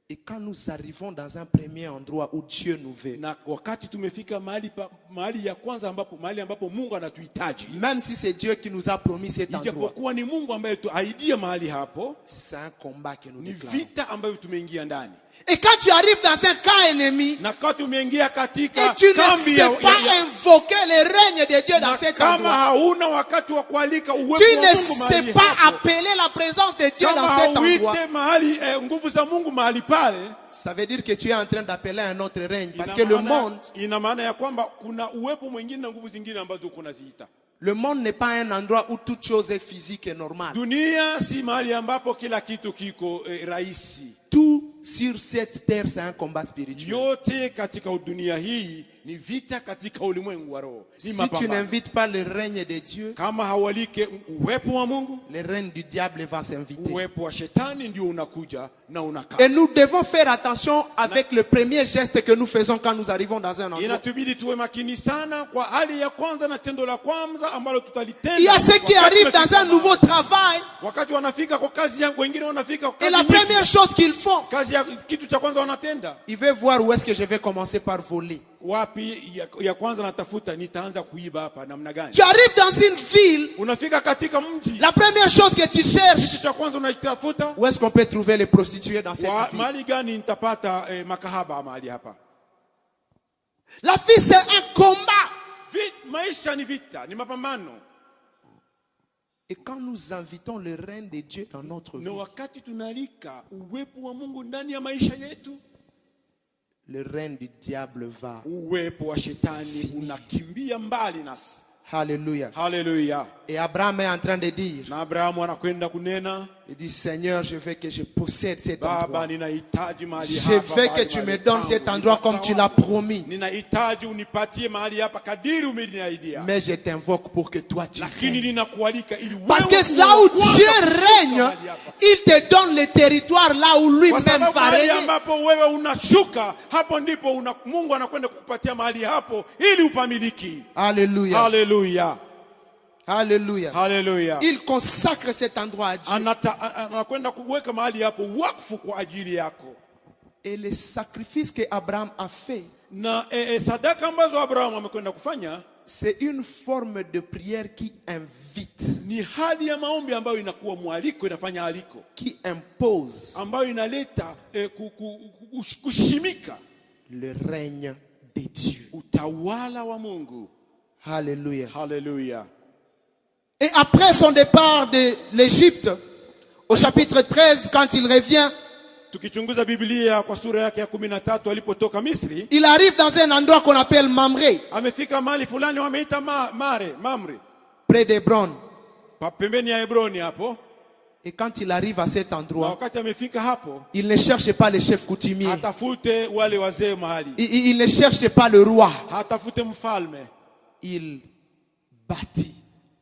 Et quand nous arrivons dans un premier endroit où Dieu nous veut, Na wakati tumefika mahali ya kwanza mahali ambapo Mungu anatuhitaji, même si c'est Dieu qui nous a promis cet endroit, ijapokuwa ni Mungu ambaye tuahidia mahali hapo, c'est un combat que nous ni déclarons. vita ambayo tumeingia ndani. Et quand tu arrives dans un camp ennemi, Na wakati umeingia et katika tu ne kambi sais pas invoquer le règne de Dieu dans na cet kama endroit, hauna wakati wa kualika uwepo tu wa ne Mungu sais mahali pas hapo, appeler la présence de Dieu kama dans cet endroit, hauite mahali nguvu za Mungu mahali pale, ça veut dire que tu es en train d'appeler un autre règne. Parce que le monde ina maana ya kwamba kuna uwepo mwingine na nguvu zingine ambazo kunaziita. n'est pas un endroit où toute chose est physique et normale. Dunia si mahali ambapo kila kitu kiko rahisi. Tout sur cette terre, c'est un combat spirituel. Yote katika dunia hii ni vita katika ulimwengu wa roho. Ni Si tu mapambano. n'invites pas le règne de Dieu, Kama hawalike uwepo wa Mungu, le règne du diable va s'inviter. uwepo wa shetani ndio unakuja na unakaa. Et nous devons faire attention avec le premier geste que nous faisons quand nous arrivons dans un endroit. Inatubidi tuwe makini sana kwa hali ya kwanza na tendo la kwanza ambalo tutalitenda. Il y a ceux qui Wakati arrivent dans tumefika un nouveau travail wakati wanafika kwa kazi yangu, wengine wanafika kwa et kazi la nyingi. première chose qu'ils font, Kazi ya kitu cha kwanza wanatenda ils veulent voir où est-ce que je vais commencer par voler. wapi. Ya kwanza natafuta nitaanza kuiba hapa namna gani. Tu arrives dans une ville, Unafika katika mji, la première chose que tu cherches, kitu cha kwanza unaitafuta où est-ce qu'on peut trouver les prostituées dans cette ville. mahali gani nitapata makahaba mahali hapa. La vie, c'est un combat. Maisha ni vita, ni mapambano. Et quand nous invitons le règne de Dieu dans notre vie, Na wakati tunalika uwepo wa Mungu ndani ya maisha yetu, le règne du diable va. uwepo wa shetani unakimbia mbali nasi. Alléluia. Haleluya. Et Abraham est en train de dire, Na Abrahamu anakwenda kunena, il dit, Seigneur, je veux que je possède cet endroit. Baba ninahitaji mahali Je hapa. veux que tu me donnes cet endroit comme tu l'as promis. Ninahitaji unipatie mahali hapa kadiri umeniahidia. Mais je t'invoque pour que toi tu Lakini règnes. ninakualika ili wewe Parce que uwe là où wa kwanza Dieu kufika règne, mahali hapa. il te donne le territoire là où Kwa lui-même sababu va mahali régner. ambapo wewe unashuka, hapo ndipo Mungu anakwenda kukupatia mahali hapo ili upamiliki. Alléluia. Haleluya. Alléluia. Haleluya. Il consacre cet endroit à Dieu. Anakwenda kuweka mahali hapo wakfu kwa ajili yako. Et les sacrifices que Abraham a fait, Na sadaka ambazo Abrahamu amekwenda kufanya c'est une forme de prière qui invite, ni hali ya maombi ambayo inakuwa mwaliko, inafanya aliko, qui impose ambayo inaleta kushimika le règne de Dieu. utawala wa Mungu. Alléluia. Haleluya. Et après son départ de l'Égypte, au chapitre 13, quand il revient, Tukichunguza Biblia kwa sura yake ya 13 alipotoka Misri, il arrive dans un endroit qu'on appelle Mamré, amefika mahali fulani wameita Mamre, près d'Hébron. pembeni ya Hebroni hapo. Et quand il arrive à cet Na endroit, wakati amefika hapo, il ne cherche pas le chef coutumier. hatafute wale wazee mahali, Il ne cherche pas le roi. hatafute mfalme, Il bâtit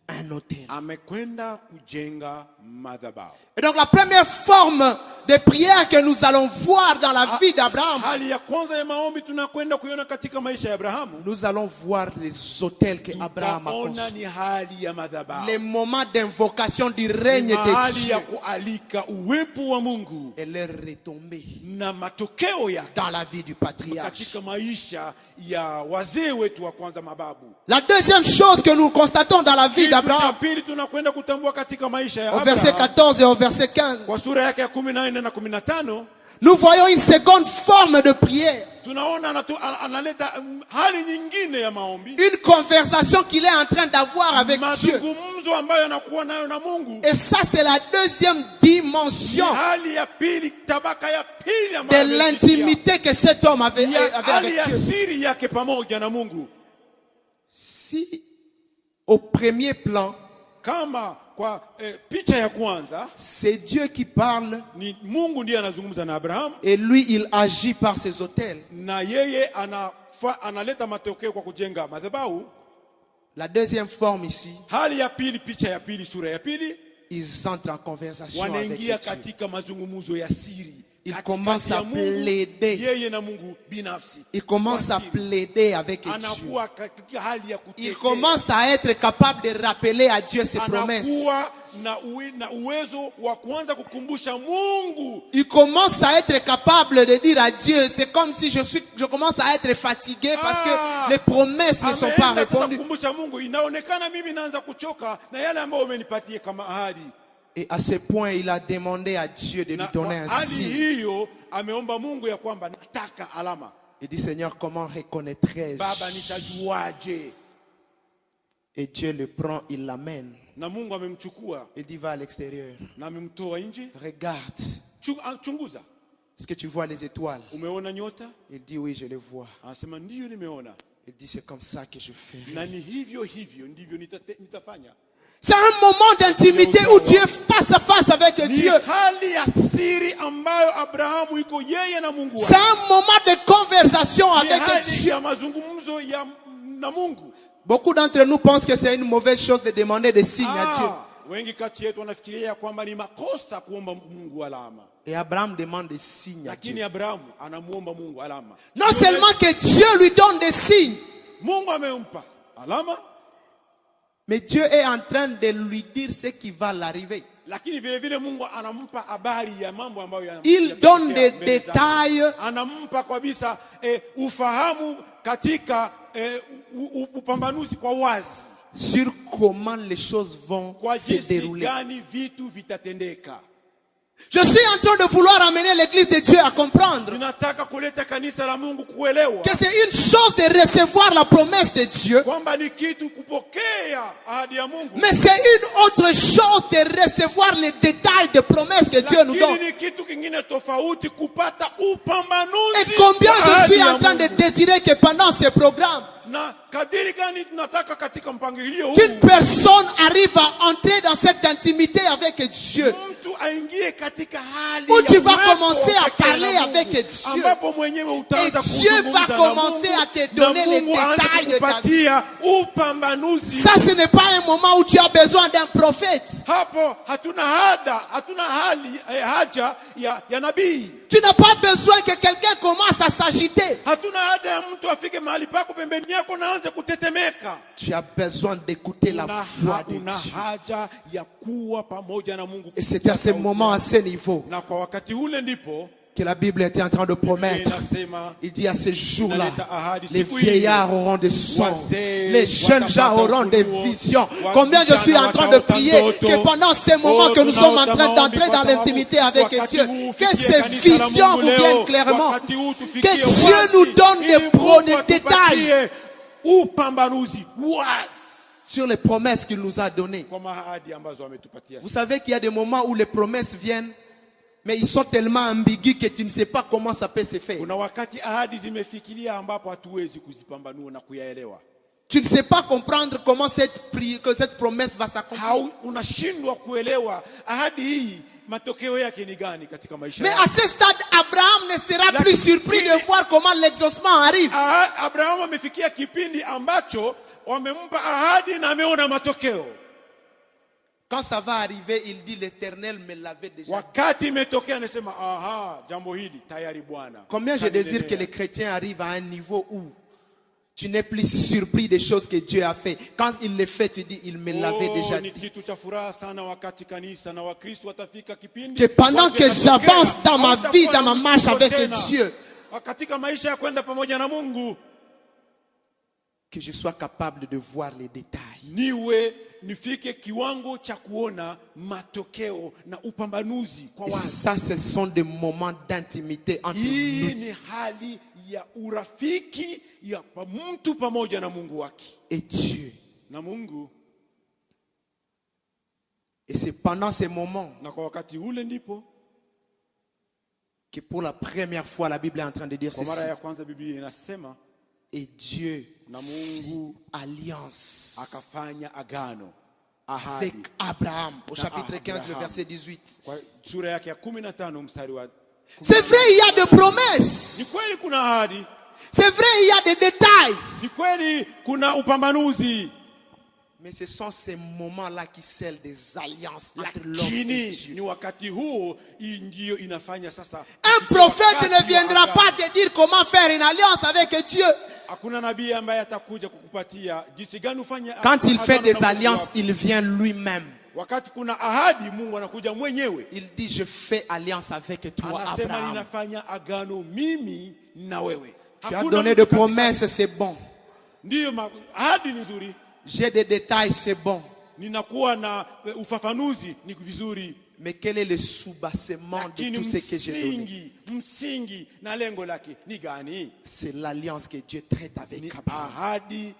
un hôtel. amekwenda kujenga madhabahu. Et donc la première forme de prière que nous allons voir dans la vie d'Abraham, Hali ya kwanza ya maombi tunakwenda kuiona katika maisha ya Abrahamu, nous allons voir les hôtels que Abraham a tutaona construits. ni hali ya madhabahu, Les moments d'invocation du règne mahali de ya Dieu kualika uwepo wa Mungu et leur retombée na matokeo yake dans la vie du patriarche. katika maisha ya wazee wetu wa kwanza, mababu. La deuxième chose que nous constatons dans la vie Kitu cha d'Abraham, pili tunakwenda kutambua katika maisha ya au verset Abraham 14 et au verset 15, kwa sura yake ya 14 na 15, nous voyons une seconde forme de prière. tunaona analeta hali nyingine ya maombi, Une conversation qu'il est en train d'avoir avec Dieu. mazungumzo ambayo anakuwa nayo na Mungu. Et ça, c'est la deuxième Ni dimension hali ya pili, tabaka ya pili de ambayo l'intimité que cet homme avait hali avec ya Dieu. siri yake pamoja na Mungu. Si au premier plan, Kama kwa picha ya kwanza c'est Dieu qui parle ni Mungu ndiye anazungumza na Abraham, et lui, il agit par ses hôtels. na yeye analeta matokeo kwa kujenga madhabahu. La deuxième forme ici, Hali ya pili, picha ya pili, sura ya pili, ils entrent en conversation avec wanaingia Dieu. katika mazungumzo ya siri. Il Katikati commence ya à Mungu, plaider. yeye na Mungu binafsi. Il commence Kwa à siri. plaider avec Dieu. Anakuwa katika hali ya Il kutetea. commence à être capable de rappeler à Dieu ses promesses. Anakuwa na uwezo wa kuanza kukumbusha Mungu. Il commence à être capable de dire à Dieu, c'est comme si je commence à être fatigué parce que les promesses ne sont pas Ameenda sasa répondues. kukumbusha Mungu, inaonekana mimi naanza kuchoka na yale ambayo umenipatia kama ahadi. Et à ce point, il a demandé à Dieu de lui Na donner un kwa hali signe. hiyo ameomba Mungu ya kwamba nataka alama. Il dit, Seigneur, comment reconnaîtrais-je? Baba, nitajuaje? Et Dieu le prend, il l'amène. Na Mungu amemchukua Il dit, va à l'extérieur. na amemtoa nje. Regarde. Chunguza, Est-ce que tu vois les étoiles? umeona nyota? Il dit, oui, je les vois. Anasema ndiyo, nimeona. Il dit, c'est comme ça que je ferai. Na ni hivyo ndivyo nitafanya. C'est un moment d'intimité où tu es face à face avec Ni Dieu. hali ya siri ambayo Abrahamu iko yeye na Mungu C'est wake. un moment de conversation Ni avec hali Dieu. ya mazungumzo na Mungu. Beaucoup d'entre nous pensent que c'est une mauvaise chose de demander des signes à Dieu. Wengi kati yetu wanafikiria kwamba ni makosa kuomba Mungu alama. Et Abraham demande des signes à Lakini Dieu. Abrahamu anamuomba Mungu alama. Non seulement que Dieu lui donne des signes, Mungu amempa alama, mais Dieu est en train de lui dire ce qui va l'arriver. lakini vile vile Mungu anampa habari ya mambo ambayo Il donne des mbele zake. détails Anampa kabisa ufahamu katika upambanuzi kwa wazi sur comment les choses vont kwa se jinsi dérouler. gani vitu vitatendeka. Je suis en train de vouloir amener l'église de Dieu à comprendre Ninataka kuleta kanisa la Mungu kuelewa que c'est une chose de recevoir la promesse de Dieu, kwamba ni kitu kupokea ahadi ya Mungu, mais c'est une autre chose de recevoir les détails de promesses que Dieu nous donne. lakini ni kitu kingine tofauti kupata upambanuzi. Et combien wa je ahadi suis ya en train de Mungu. désirer que pendant ce programme, Na kadiri gani tunataka katika mpangilio huu qu'une personne arrive à entrer dans cette intimité avec Dieu, mtu aingie katika hali où ya tu vas uwepo commencer à pekee na parler Mungu, avec Dieu. ambapo mwenyewe Et utaanza Dieu va kuzungumza na commencer Mungu, à te na donner les Mungu aanze détails de ta vie. kukupatia upambanuzi. Ça, ce n'est pas un moment où tu as besoin d'un prophète. Hapo hatuna haja ya nabii. Tu n'as pas besoin que quelqu'un commence à s'agiter. Hatuna haja ya mtu afike mahali pako pembeni yako na aanze kutetemeka. Tu as besoin d'écouter la voix de Una Dieu. haja ya kuwa pamoja na Mungu. Et c'est à ce moment, à ce niveau, Na kwa wakati ule ndipo que la Bible était en train de promettre. inasema Il dit à ce jour-là, inaleta ahadi les siku vieillards auront des songs, wazee les jeunes gens watapata auront des ufunuo, visions. Combien je suis en train de prier que pendant ces moments que nous sommes en train d'entrer dans l'intimité avec Dieu, que ces visions vous viennent clairement, que Dieu nous donne des détails upambanuzi wazi sur les promesses qu'il nous a données. kwa ahadi ambazo ametupatia. Vous savez qu'il y a des moments où les promesses viennent, mais ils sont tellement ambigus que tu ne sais pas comment ça peut se faire. Kuna wakati ahadi zimefikiria ambapo hatuwezi kuzipambanua na kuyaelewa. Tu ne sais pas comprendre comment cette promesse va s'accomplir. Unashindwa kuelewa ahadi hii matokeo yake ni gani katika maisha Mais yako. à ce stade, Abraham ne sera plus surpris de voir comment l'exaucement arrive. Abraham amefikia kipindi ambacho wamempa ahadi na ameona matokeo. Quand ça va arriver, il dit l'Éternel me l'avait déjà dit. Wakati imetokea anasema jambo hili tayari Bwana. Combien je désire que les chrétiens arrivent à un niveau où tu n'es plus surpris des choses que Dieu a fait. Quand il les fait, tu dis il me l'avait déjà Ni dit. kitu cha furaha sana wakati kanisa na Wakristo watafika kipindi Que pendant que j'avance dans ma vie, dans ma marche avec Dieu, katika maisha ya kwenda pamoja na Mungu, que je sois capable de voir les détails. nifike kiwango cha kuona matokeo na upambanuzi kwa Et wazi. ça, ce sont des moments d'intimité entre Hii nous ni hali ya urafiki ya mtu pamoja na Mungu wake. et Dieu. Na Mungu. Et c'est pendant ces moments Na kwa wakati ule ndipo que pour la première fois la Bible est en train de dire kwa ceci. mara ya kwanza Biblia inasema Et Dieu na Mungu alliance akafanya agano avec ahadi Abraham au Na chapitre 15 le Abraham. verset 18. kwa sura yake ya 15 mstari wa C'est vrai, il y a des Ni promesses. kweli kuna ahadi, C'est vrai, il y a des détails. ni kweli kuna upambanuzi, Mais ce sont ces moments-là qui scellent des alliances entre l'homme et lakini Dieu. ni wakati huo hii ndio inafanya sasa. Un prophète ne viendra pas te dire comment faire une alliance avec Dieu. Hakuna nabii ambaye atakuja kukupatia jinsi gani ufanye. Quand il fait agano des na Mungu alliances, wako. il vient lui-même. Wakati kuna ahadi, Mungu anakuja mwenyewe. Il dit, je fais alliance avec toi, Anasema Abraham. ninafanya agano mimi na wewe. Tu as Hakuna donné mtu des katika- promesses, c'est bon. Ndiyo, ahadi ni nzuri. J'ai des détails, c'est bon. Ninakuwa na ufafanuzi ni vizuri. Mais quel est le soubassement de Lakini tout ce que j'ai donné? msingi na lengo lake ni gani? C'est l'alliance que Dieu traite avec Ni Abraham. ahadi,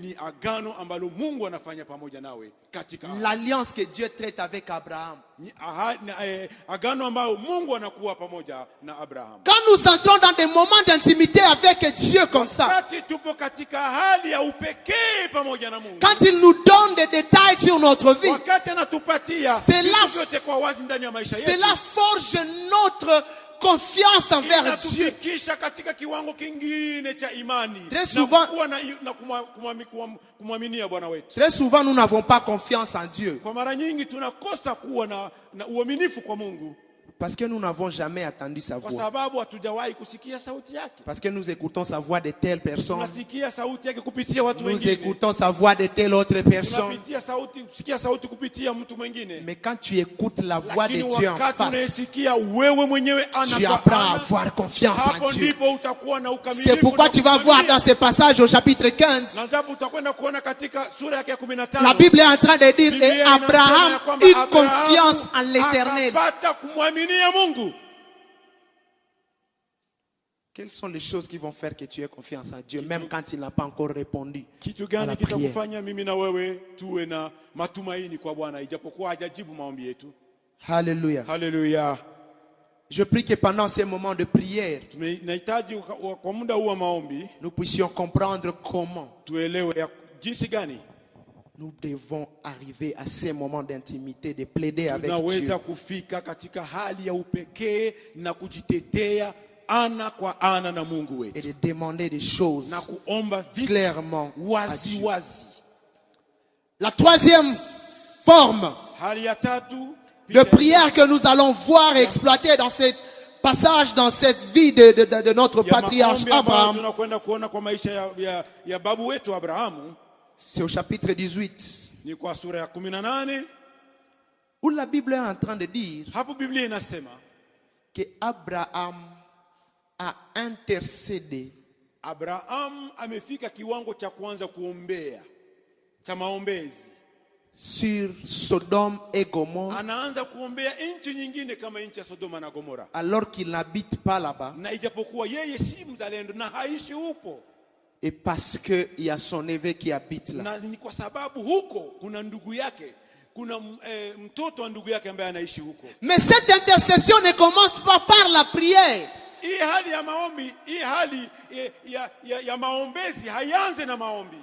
ni agano ambalo Mungu anafanya pamoja nawe katika ahadi. L'alliance que Dieu traite avec Abraham. Ni agano ambalo Mungu anakuwa pamoja na Abraham. Quand nous entrons dans des moments d'intimité avec Dieu comme ça, Wakati tupo katika hali ya upekee pamoja na Mungu. quand il nous donne des détails sur notre vie, Wakati anatupatia C'est là- vitu vyote kwa wazi ndani ya maisha yetu. cela forge notre confiance envers Dieu. Inatufikisha katika kiwango kingine cha imani. Très souvent- na kuwa na kumwaminia Bwana wetu. Très souvent, nous n'avons pas confiance en Dieu Kwa mara nyingi tunakosa kuwa na uaminifu kwa Mungu parce que nous n'avons jamais entendu sa kwa voix. sababu hatujawahi kusikia sauti yake. Parce que nous écoutons sa voix de telle personne, Tunasikia sauti yake kupitia watu nous wengine. écoutons sa voix de telle autre personne. Tusikia sauti kupitia mtu mwingine. Mais quand tu écoutes la voix de Lakini Dieu en wakati face, unaisikia wewe mwenyewe ana tu kwa apprends à ana, avoir confiance en hapo Dieu. ndipo utakuwa na ukamilifu. C'est pourquoi na tu vas kuamini. voir dans ce passage au chapitre 15, Na ndipo utakwenda kuona katika sura yake ya 15. la Bible est en train de dire, Biblia et inasema Abraham ya kwamba eut Abrahamu confiance en l'Éternel. akapata kumwaminia Mungu. Quelles sont les choses qui vont faire que tu aies confiance en Dieu, même quand il n'a pas encore répondu Kitu à gani la prière? kitakufanya mimi na wewe tuwe na matumaini kwa Bwana ijapokuwa hajajibu maombi yetu? Alléluia. Haleluya. Je prie que pendant ces moments de prière, Tunahitaji kwa muda huu wa maombi nous puissions comprendre comment tuelewe jinsi gani nous devons arriver à ces moments d'intimité, de plaider avec Dieu. tunaweza kufika katika hali ya upekee na kujitetea ana kwa ana na Mungu Et wetu de demander des choses na kuomba vitu clairement à wazi Dieu. wazi. La troisième forme Hali ya tatu de prière que nous allons voir et exploiter dans ce passage, dans cette vie de notre ya patriarche maombi ambayo Abraham, tunakwenda kuona kwa maisha ya babu wetu Abrahamu c'est au chapitre 18, ni kwa sura ya 18. où la Bible est en train de dire Hapo Biblia inasema que Abraham a intercédé Abraham amefika kiwango cha kuanza kuombea cha maombezi. sur Sodome et Gomorrhe, Anaanza kuombea nchi nyingine kama nchi ya Sodoma na Gomora, alors qu'il n'habite pas là-bas, na ijapokuwa yeye si mzalendo na haishi huko, et parce qu'il y a son neveu qui habite là. na ni kwa sababu huko kuna ndugu yake, kuna mtoto wa ndugu yake ambaye anaishi huko. Mais cette intercession ne commence pas par la prière. Hii hali ya maombi, hii hali ya maombezi haianze na maombi.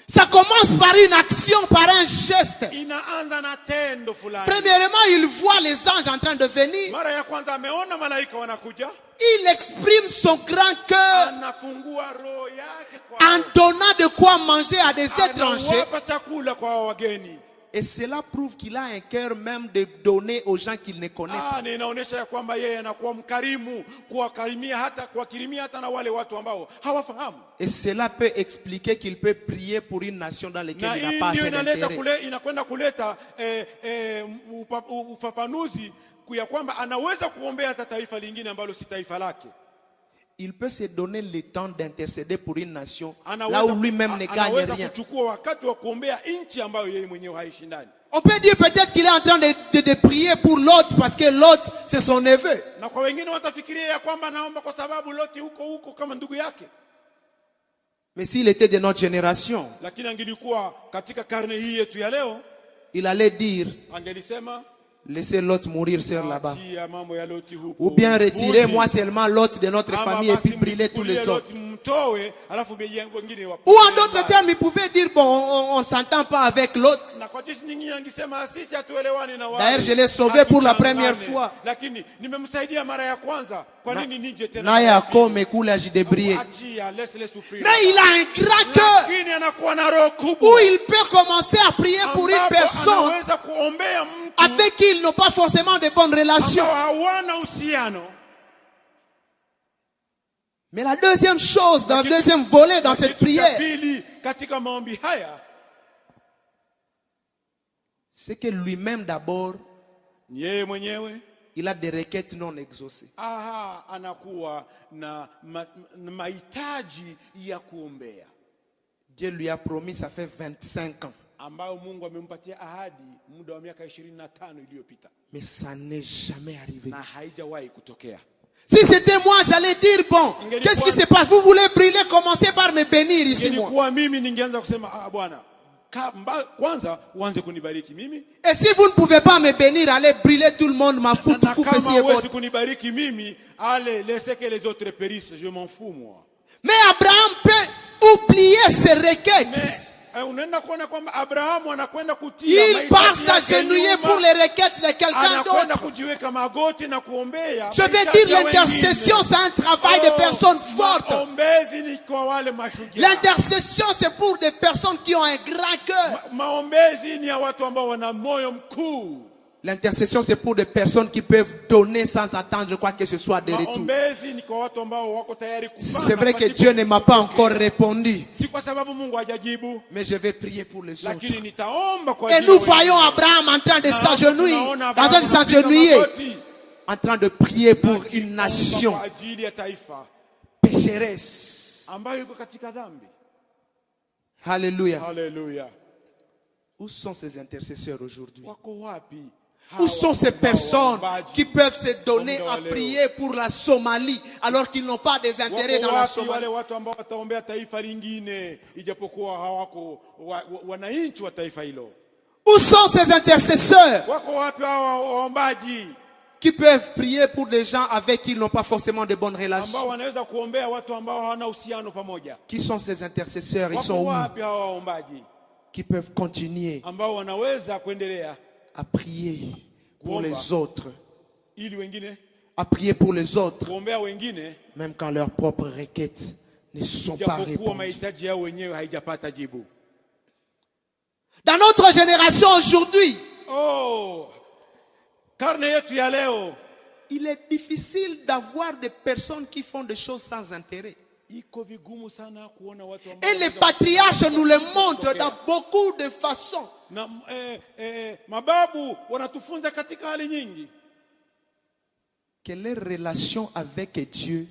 Ça commence par une action, par un geste. Inaanza na tendo fulani. Premièrement, il voit les anges en train de venir. Mara ya kwanza ameona malaika wanakuja, Il exprime son grand cœur anafungua roho yake en donnant de quoi manger à des étrangers. anawapa chakula kwa wageni. Et cela prouve qu'il a un cœur même de donner aux gens qu'il ne connaît pas. Ni inaonyesha ya kwamba yeye anakuwa mkarimu, kuwakirimia hata na wale watu ambao hawafahamu. Et cela peut expliquer qu'il peut prier pour une nation dans laquelle il n'a pas assez d'intérêt. Inakwenda kuleta ufafanuzi ya kwamba anaweza kuombea hata taifa lingine ambalo si taifa lake. Il peut se donner le temps d'intercéder pour une nation là où lui-même ne gagne Anaweza rien. kuchukua wakati wa kuombea nchi ambayo yeye mwenyewe haishi ndani. On peut dire peut-être qu'il est en train de prier pour l'autre parce que l'autre c'est son neveu. Na kwa wengine watafikiria ya kwamba anaomba kwa sababu Loti huko kama ndugu yake. Mais s'il était de notre génération, Lakini angelikuwa katika karne hii yetu ya leo, il allait dire angelisema laissez l'autre mourir seul là-bas. achia mambo ya Loti huko. Ou bien retirez-moi Mbuzi. seulement l'autre de notre Ama famille et puis basi brûlez tous les mchukulie autres. Loti, mtoe, alafu wengine wapo. Ou en d'autres termes, il pouvait dire bon, on s'entend pas avec l'autre. Na kwa jinsi nyingine angesema sisi hatuelewani na wao. D'ailleurs, je l'ai sauvé pour la première fois. Lakini nimemsaidia mara ya kwanza. Kwa nini nije tena? Naye akome kule ajidebrier. Achia, laisse-les souffrir. Mais il a un grand cœur Lakini anakuwa na roho kubwa. où il peut commencer à prier pour une Ambapo personne anaweza kuombea mtu avec qui ils n'ont pas forcément de bonnes relations. ambao hawana uhusiano. Mais la deuxième chose, dans le deuxième volet dans cette prière, Pili katika maombi haya, c'est que lui-même d'abord, ni yeye mwenyewe il a des requêtes non exaucées. anakuwa na mahitaji ya kuombea Dieu lui a promis, ça fait 25 ans. ambayo Mungu amempatia ahadi muda wa miaka 25 iliyopita, Mais ça n'est jamais arrivé. na haijawahi kutokea. Si c'était moi, j'allais dire, bon, qu'est-ce qui se passe? Vous voulez brûler, commencez par me bénir ici, moi. Ilikuwa mimi ningeanza kusema Bwana, kwanza uanze kunibariki mimi, Et si vous ne pouvez pas me bénir, allez brûler tout le monde, ma fout, na tout kama fait huwezi kunibariki mimi, allez laissez que les autres périssent, je m'en fous moi. Mais Abraham peut oublier ses requêtes. Mais unaenda kuona kwamba Abrahamu anakwenda kutia Il part mahitaji yake s'agenouiller nyuma, pour les requêtes de quelqu'un anakwenda d'autre. kujiweka magoti na kuombea. Je vais mahitaji dire ya l'intercession, wengine. c'est un travail de personnes fortes. Maombezi ni kwa wale mashujaa. L'intercession, c'est pour des personnes qui ont un grand cœur. Maombezi ni ya watu ambao wana moyo mkuu. L'intercession, c'est pour des personnes qui peuvent donner sans attendre quoi que ce soit de retour. Maombezi ni kwa watu ambao wako tayari kupana. C'est vrai que Dieu ne m'a pas encore répondu. Si kwa sababu Mungu hajajibu, Mais je vais prier pour les autres. lakini nitaomba kwa Et ajili ya nous wengine. voyons Abraham en train de Na s'agenouiller, tunaona en train de Abrahamu s'agenouiller, kupiga magoti, en train de prier pour akiomba une nation kwa ajili ya taifa pécheresse. ambayo iko katika dhambi. Alléluia. Haleluya. Où sont ces intercesseurs aujourd'hui? Wako wapi? Où sont ces personnes qui peuvent se donner Mungu à wa leo. prier pour la Somalie alors qu'ils n'ont pas des intérêts Wako dans la wapi Somalie? wale watu ambao wataombea taifa lingine ijapokuwa hawako wananchi wa taifa hilo? Où sont ces intercesseurs Wako wapi hao waombaji qui peuvent prier pour des gens avec qui ils n'ont pas forcément de bonnes ambao relations. wanaweza kuombea watu ambao hawana uhusiano pamoja. Qui sont ces intercesseurs? Ils sont Wako où? wapi hawa waombaji Qui peuvent continuer ambao wanaweza kuendelea à prier pour Kuomba. les autres. ili wengine À prier pour les autres, kuombea wengine même quand leurs propres requêtes ne sont pas japokuwa répondues. mahitaji yao wenyewe haijapata jibu. Dans notre génération aujourd'hui, Karne yetu ya leo il est difficile d'avoir des personnes qui font des choses sans intérêt. iko vigumu sana kuona watu ambao Et les patriarches nous le montrent dans beaucoup de façons. na mababu wanatufunza katika hali nyingi Que leur relation avec Dieu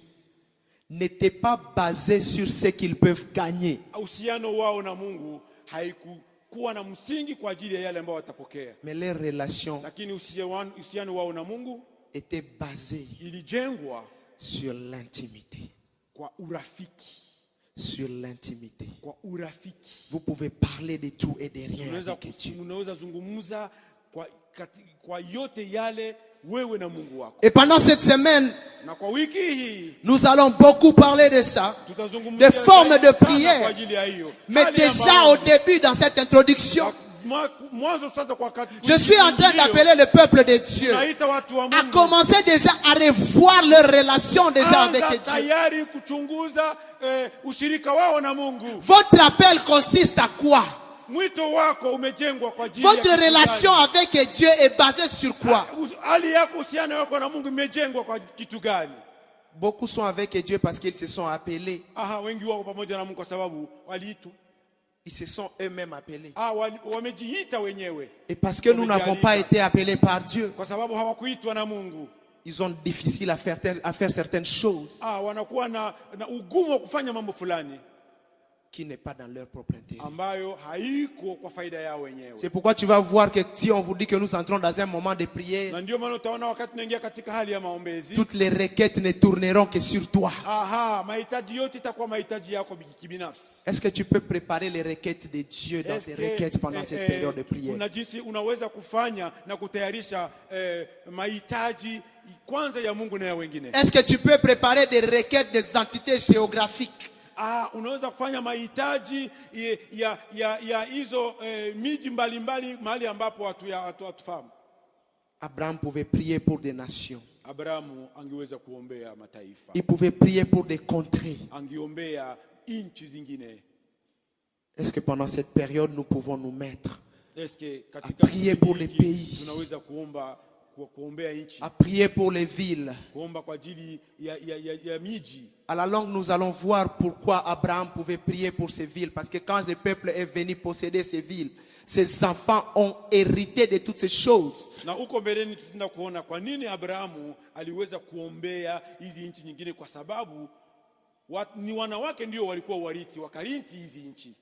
n'était pas basée sur ce qu'ils peuvent gagner, uhusiano wao na Mungu haikukuwa na msingi kwa ajili ya yale ambao watapokea, mais leur relation lakini uhusiano wao na Mungu était basée ilijengwa sur l'intimité. kwa urafiki. Sur l'intimité. Kwa urafiki Vous pouvez parler de tout et de rien avec Dieu. unaweza zungumza kwa yote yale wewe na Mungu wako. Et pendant cette semaine, Na kwa wiki hii nous allons beaucoup parler de ça, tutazungumzia des formes de sana prière. kwa ajili ya hiyo. Mais Hali ya déjà maombi. au début, dans cette introduction, Mwanzo sasa kwa wakati je suis en train d'appeler le peuple de Dieu naita watu wa à Mungu commencer déjà à revoir leur relation déjà avec anza Dieu. tayari kuchunguza ushirika wao na Mungu. Votre appel consiste à quoi? Mwito wako umejengwa kwa ajili ya Votre kitu gani? relation avec Dieu est basée sur quoi? Hali yako, uhusiano wako na Mungu imejengwa kwa kitu gani? Beaucoup sont avec Dieu parce qu'ils se sont appelés. Wengi wako pamoja na Mungu kwa sababu waliitwa. Ils se sont eux-mêmes appelés. Wamejiita wenyewe. Et parce que nous n'avons pas été appelés par Dieu, Kwa sababu hawakuitwa na Mungu. ils ont difficile à faire certaines choses Wanakuwa na ugumu wa kufanya mambo fulani qui n'est pas dans leur propre intérêt. ambayo haiko kwa faida yao wenyewe. C'est pourquoi tu vas voir que si on vous dit que nous entrons dans un moment de prière, Na ndio maana utaona wakati tunaingia katika hali ya maombezi, toutes les requêtes ne tourneront que sur toi. mahitaji yote itakuwa mahitaji yako kibinafsi. Est-ce que tu peux préparer les requêtes de Dieu dans ces requêtes pendant cette période de prière? Kuna jinsi unaweza kufanya na kutayarisha mahitaji kwanza ya Mungu na ya wengine. Est-ce que tu peux préparer des requêtes des entités géographiques? Unaweza kufanya mahitaji ya hizo miji mbalimbali mahali ambapo hatufahamu. Abraham pouvait prier pour des nations. Abrahamu angeweza kuombea mataifa. Il pouvait prier pour des contrées. Angeombea nchi zingine. Est-ce que pendant cette période nous pouvons nous mettre à prier pour les pays, tunaweza kuombea nchi, à prier pour les villes? kuomba kwa ajili ya miji. À la longue, nous allons voir pourquoi Abraham pouvait prier pour ces villes. Parce que quand le peuple est venu posséder ces villes, ses enfants ont hérité de toutes ces choses. Na uko mbeleni tutaenda kuona kwa nini Abrahamu aliweza kuombea hizi nchi nyingine, kwa sababu ni wanawake ndio walikuwa warithi wakarithi hizi nchi.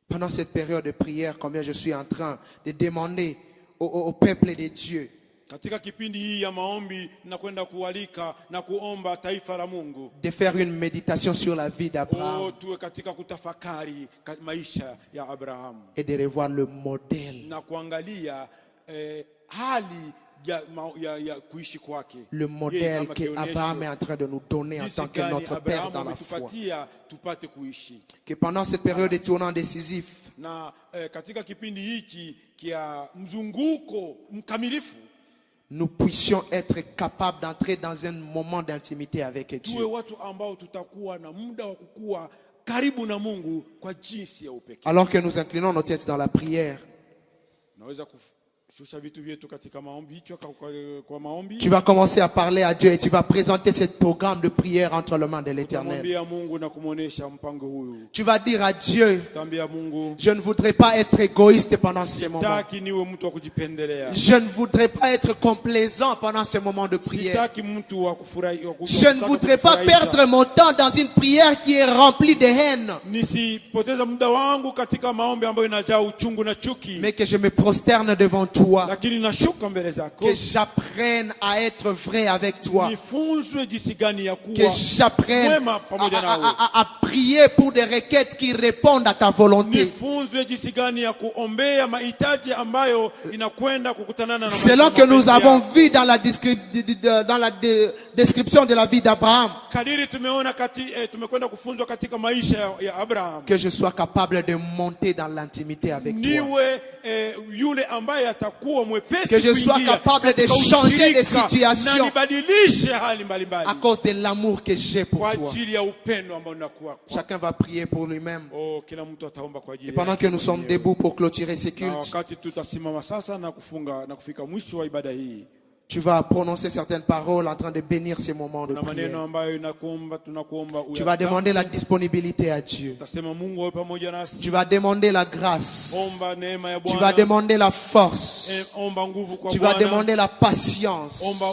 Pendant cette période de prière, combien je suis en train de demander au peuple de Dieu, katika kipindi hii ya maombi na kwenda kualika na kuomba taifa la Mungu, de faire une méditation sur la vie d'Abraham tuwe katika kutafakari maisha ya Abraham et de revoir le modèle, na kuangalia hali ya kuishi kwake, le modèle que Abraham est en train de nous donner en tant que notre Père dans la foi. Tupate kuishi. Que pendant cette période de tournant décisif, Na katika kipindi hiki kia mzunguko mkamilifu, nous puissions être capables d'entrer dans un moment d'intimité avec tuwe Dieu. watu ambao tutakuwa na muda wa kukua karibu na Mungu kwa jinsi ya upekee. Alors que nous inclinons nos têtes dans la prière, Naweza kushusha vitu vyetu katika maombi, hicho kwa maombi. tu vas commencer à parler à Dieu et tu vas présenter ce programme de prière entre les mains de l'Éternel. Tutamwambia Mungu na kumuonesha mpango huyu. Tu vas dire à Dieu, Tutamwambia Mungu, je ne voudrais pas être égoïste pendant ce moment. sitaki niwe mtu wa kujipendelea. Je ne voudrais pas être complaisant pendant ce moment de prière. Sitaki mtu wa kufurahi. Je ne voudrais pas perdre mon temps dans une prière qui est remplie de haine, Nisipoteza muda wangu katika maombi ambayo inajaa uchungu na chuki. mais que je me prosterne devant toi, lakini nashuka mbele zako que j'apprenne à être vrai avec toi, nifunzwe jinsi gani ya que kuwa j'apprenne mwema pamoja nawe, à prier pour des requêtes qui répondent à ta volonté. nifunzwe jinsi gani ya kuombea mahitaji ambayo inakwenda kukutanana na Selon que nous mapenzi avons yako. vu dans la description de la vie d'Abraham, Kadiri tumeona tumekwenda kufunzwa katika maisha ya Abraham, que je sois capable de monter dans l'intimité avec toi. niwe yule ambaye atakuwa mwepesi Que je sois kuingia capable de katika changer de ushirika situation na nibadilishe hali mbalimbali à cause de l'amour que j'ai pour kwa toi. ajili ya upendo ambao ninakuwa kwa. Chacun va prier pour lui-même. Kila mtu ataomba kwa ajili Et pendant que nous sommes debout pour clôturer ces na cultes, wakati tutasimama sasa na kufunga na kufika mwisho wa ibada hii, tu vas prononcer certaines paroles en train de bénir ces moments de na maneno prière. ambayo tunakuomba Tu vas demander la disponibilité à Dieu. Utasema Mungu awe pamoja nasi. Tu vas demander la grâce. Omba neema ya Tu Bwana. vas demander la force. Omba nguvu kwa Tu vas Bwana. demander la patience. Omba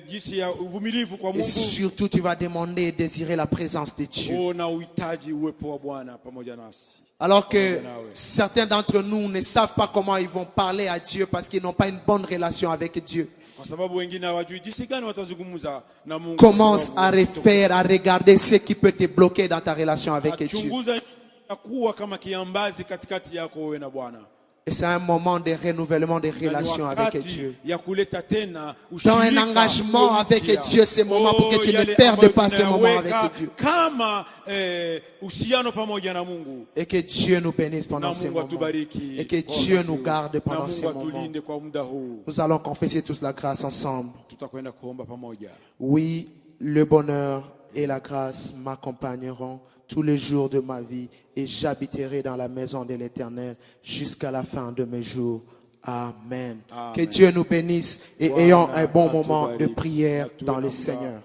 jinsi ya uvumilivu kwa Et Mungu. surtout, tu vas demander et désirer la présence de Dieu. Na uhitaji uwepo wa Bwana pamoja nasi. Alors que certains d'entre nous ne savent pas comment ils vont parler à Dieu parce qu'ils n'ont pas une bonne relation avec Dieu. Kwa sababu wengine hawajui jinsi gani watazungumza na Mungu. Commence à refaire, à regarder ce qui peut te bloquer dans ta relation avec Dieu. Chunguza kuwa kama kiambazi katikati yako wewe na Bwana. Et c'est un moment de renouvellement des relations avec Dieu. Dans un engagement avec Dieu, ce moment pour que tu ne perdes pas ce moment avec Dieu. Et que Dieu nous bénisse pendant ces moments. Et que Dieu nous garde pendant ces moments. Nous allons confesser tous la grâce ensemble. Oui, le bonheur et la grâce m'accompagneront tous les jours de ma vie et j'habiterai dans la maison de l'Éternel jusqu'à la fin de mes jours. Amen. Que Dieu nous bénisse et ayons un bon moment de prière dans le Seigneur.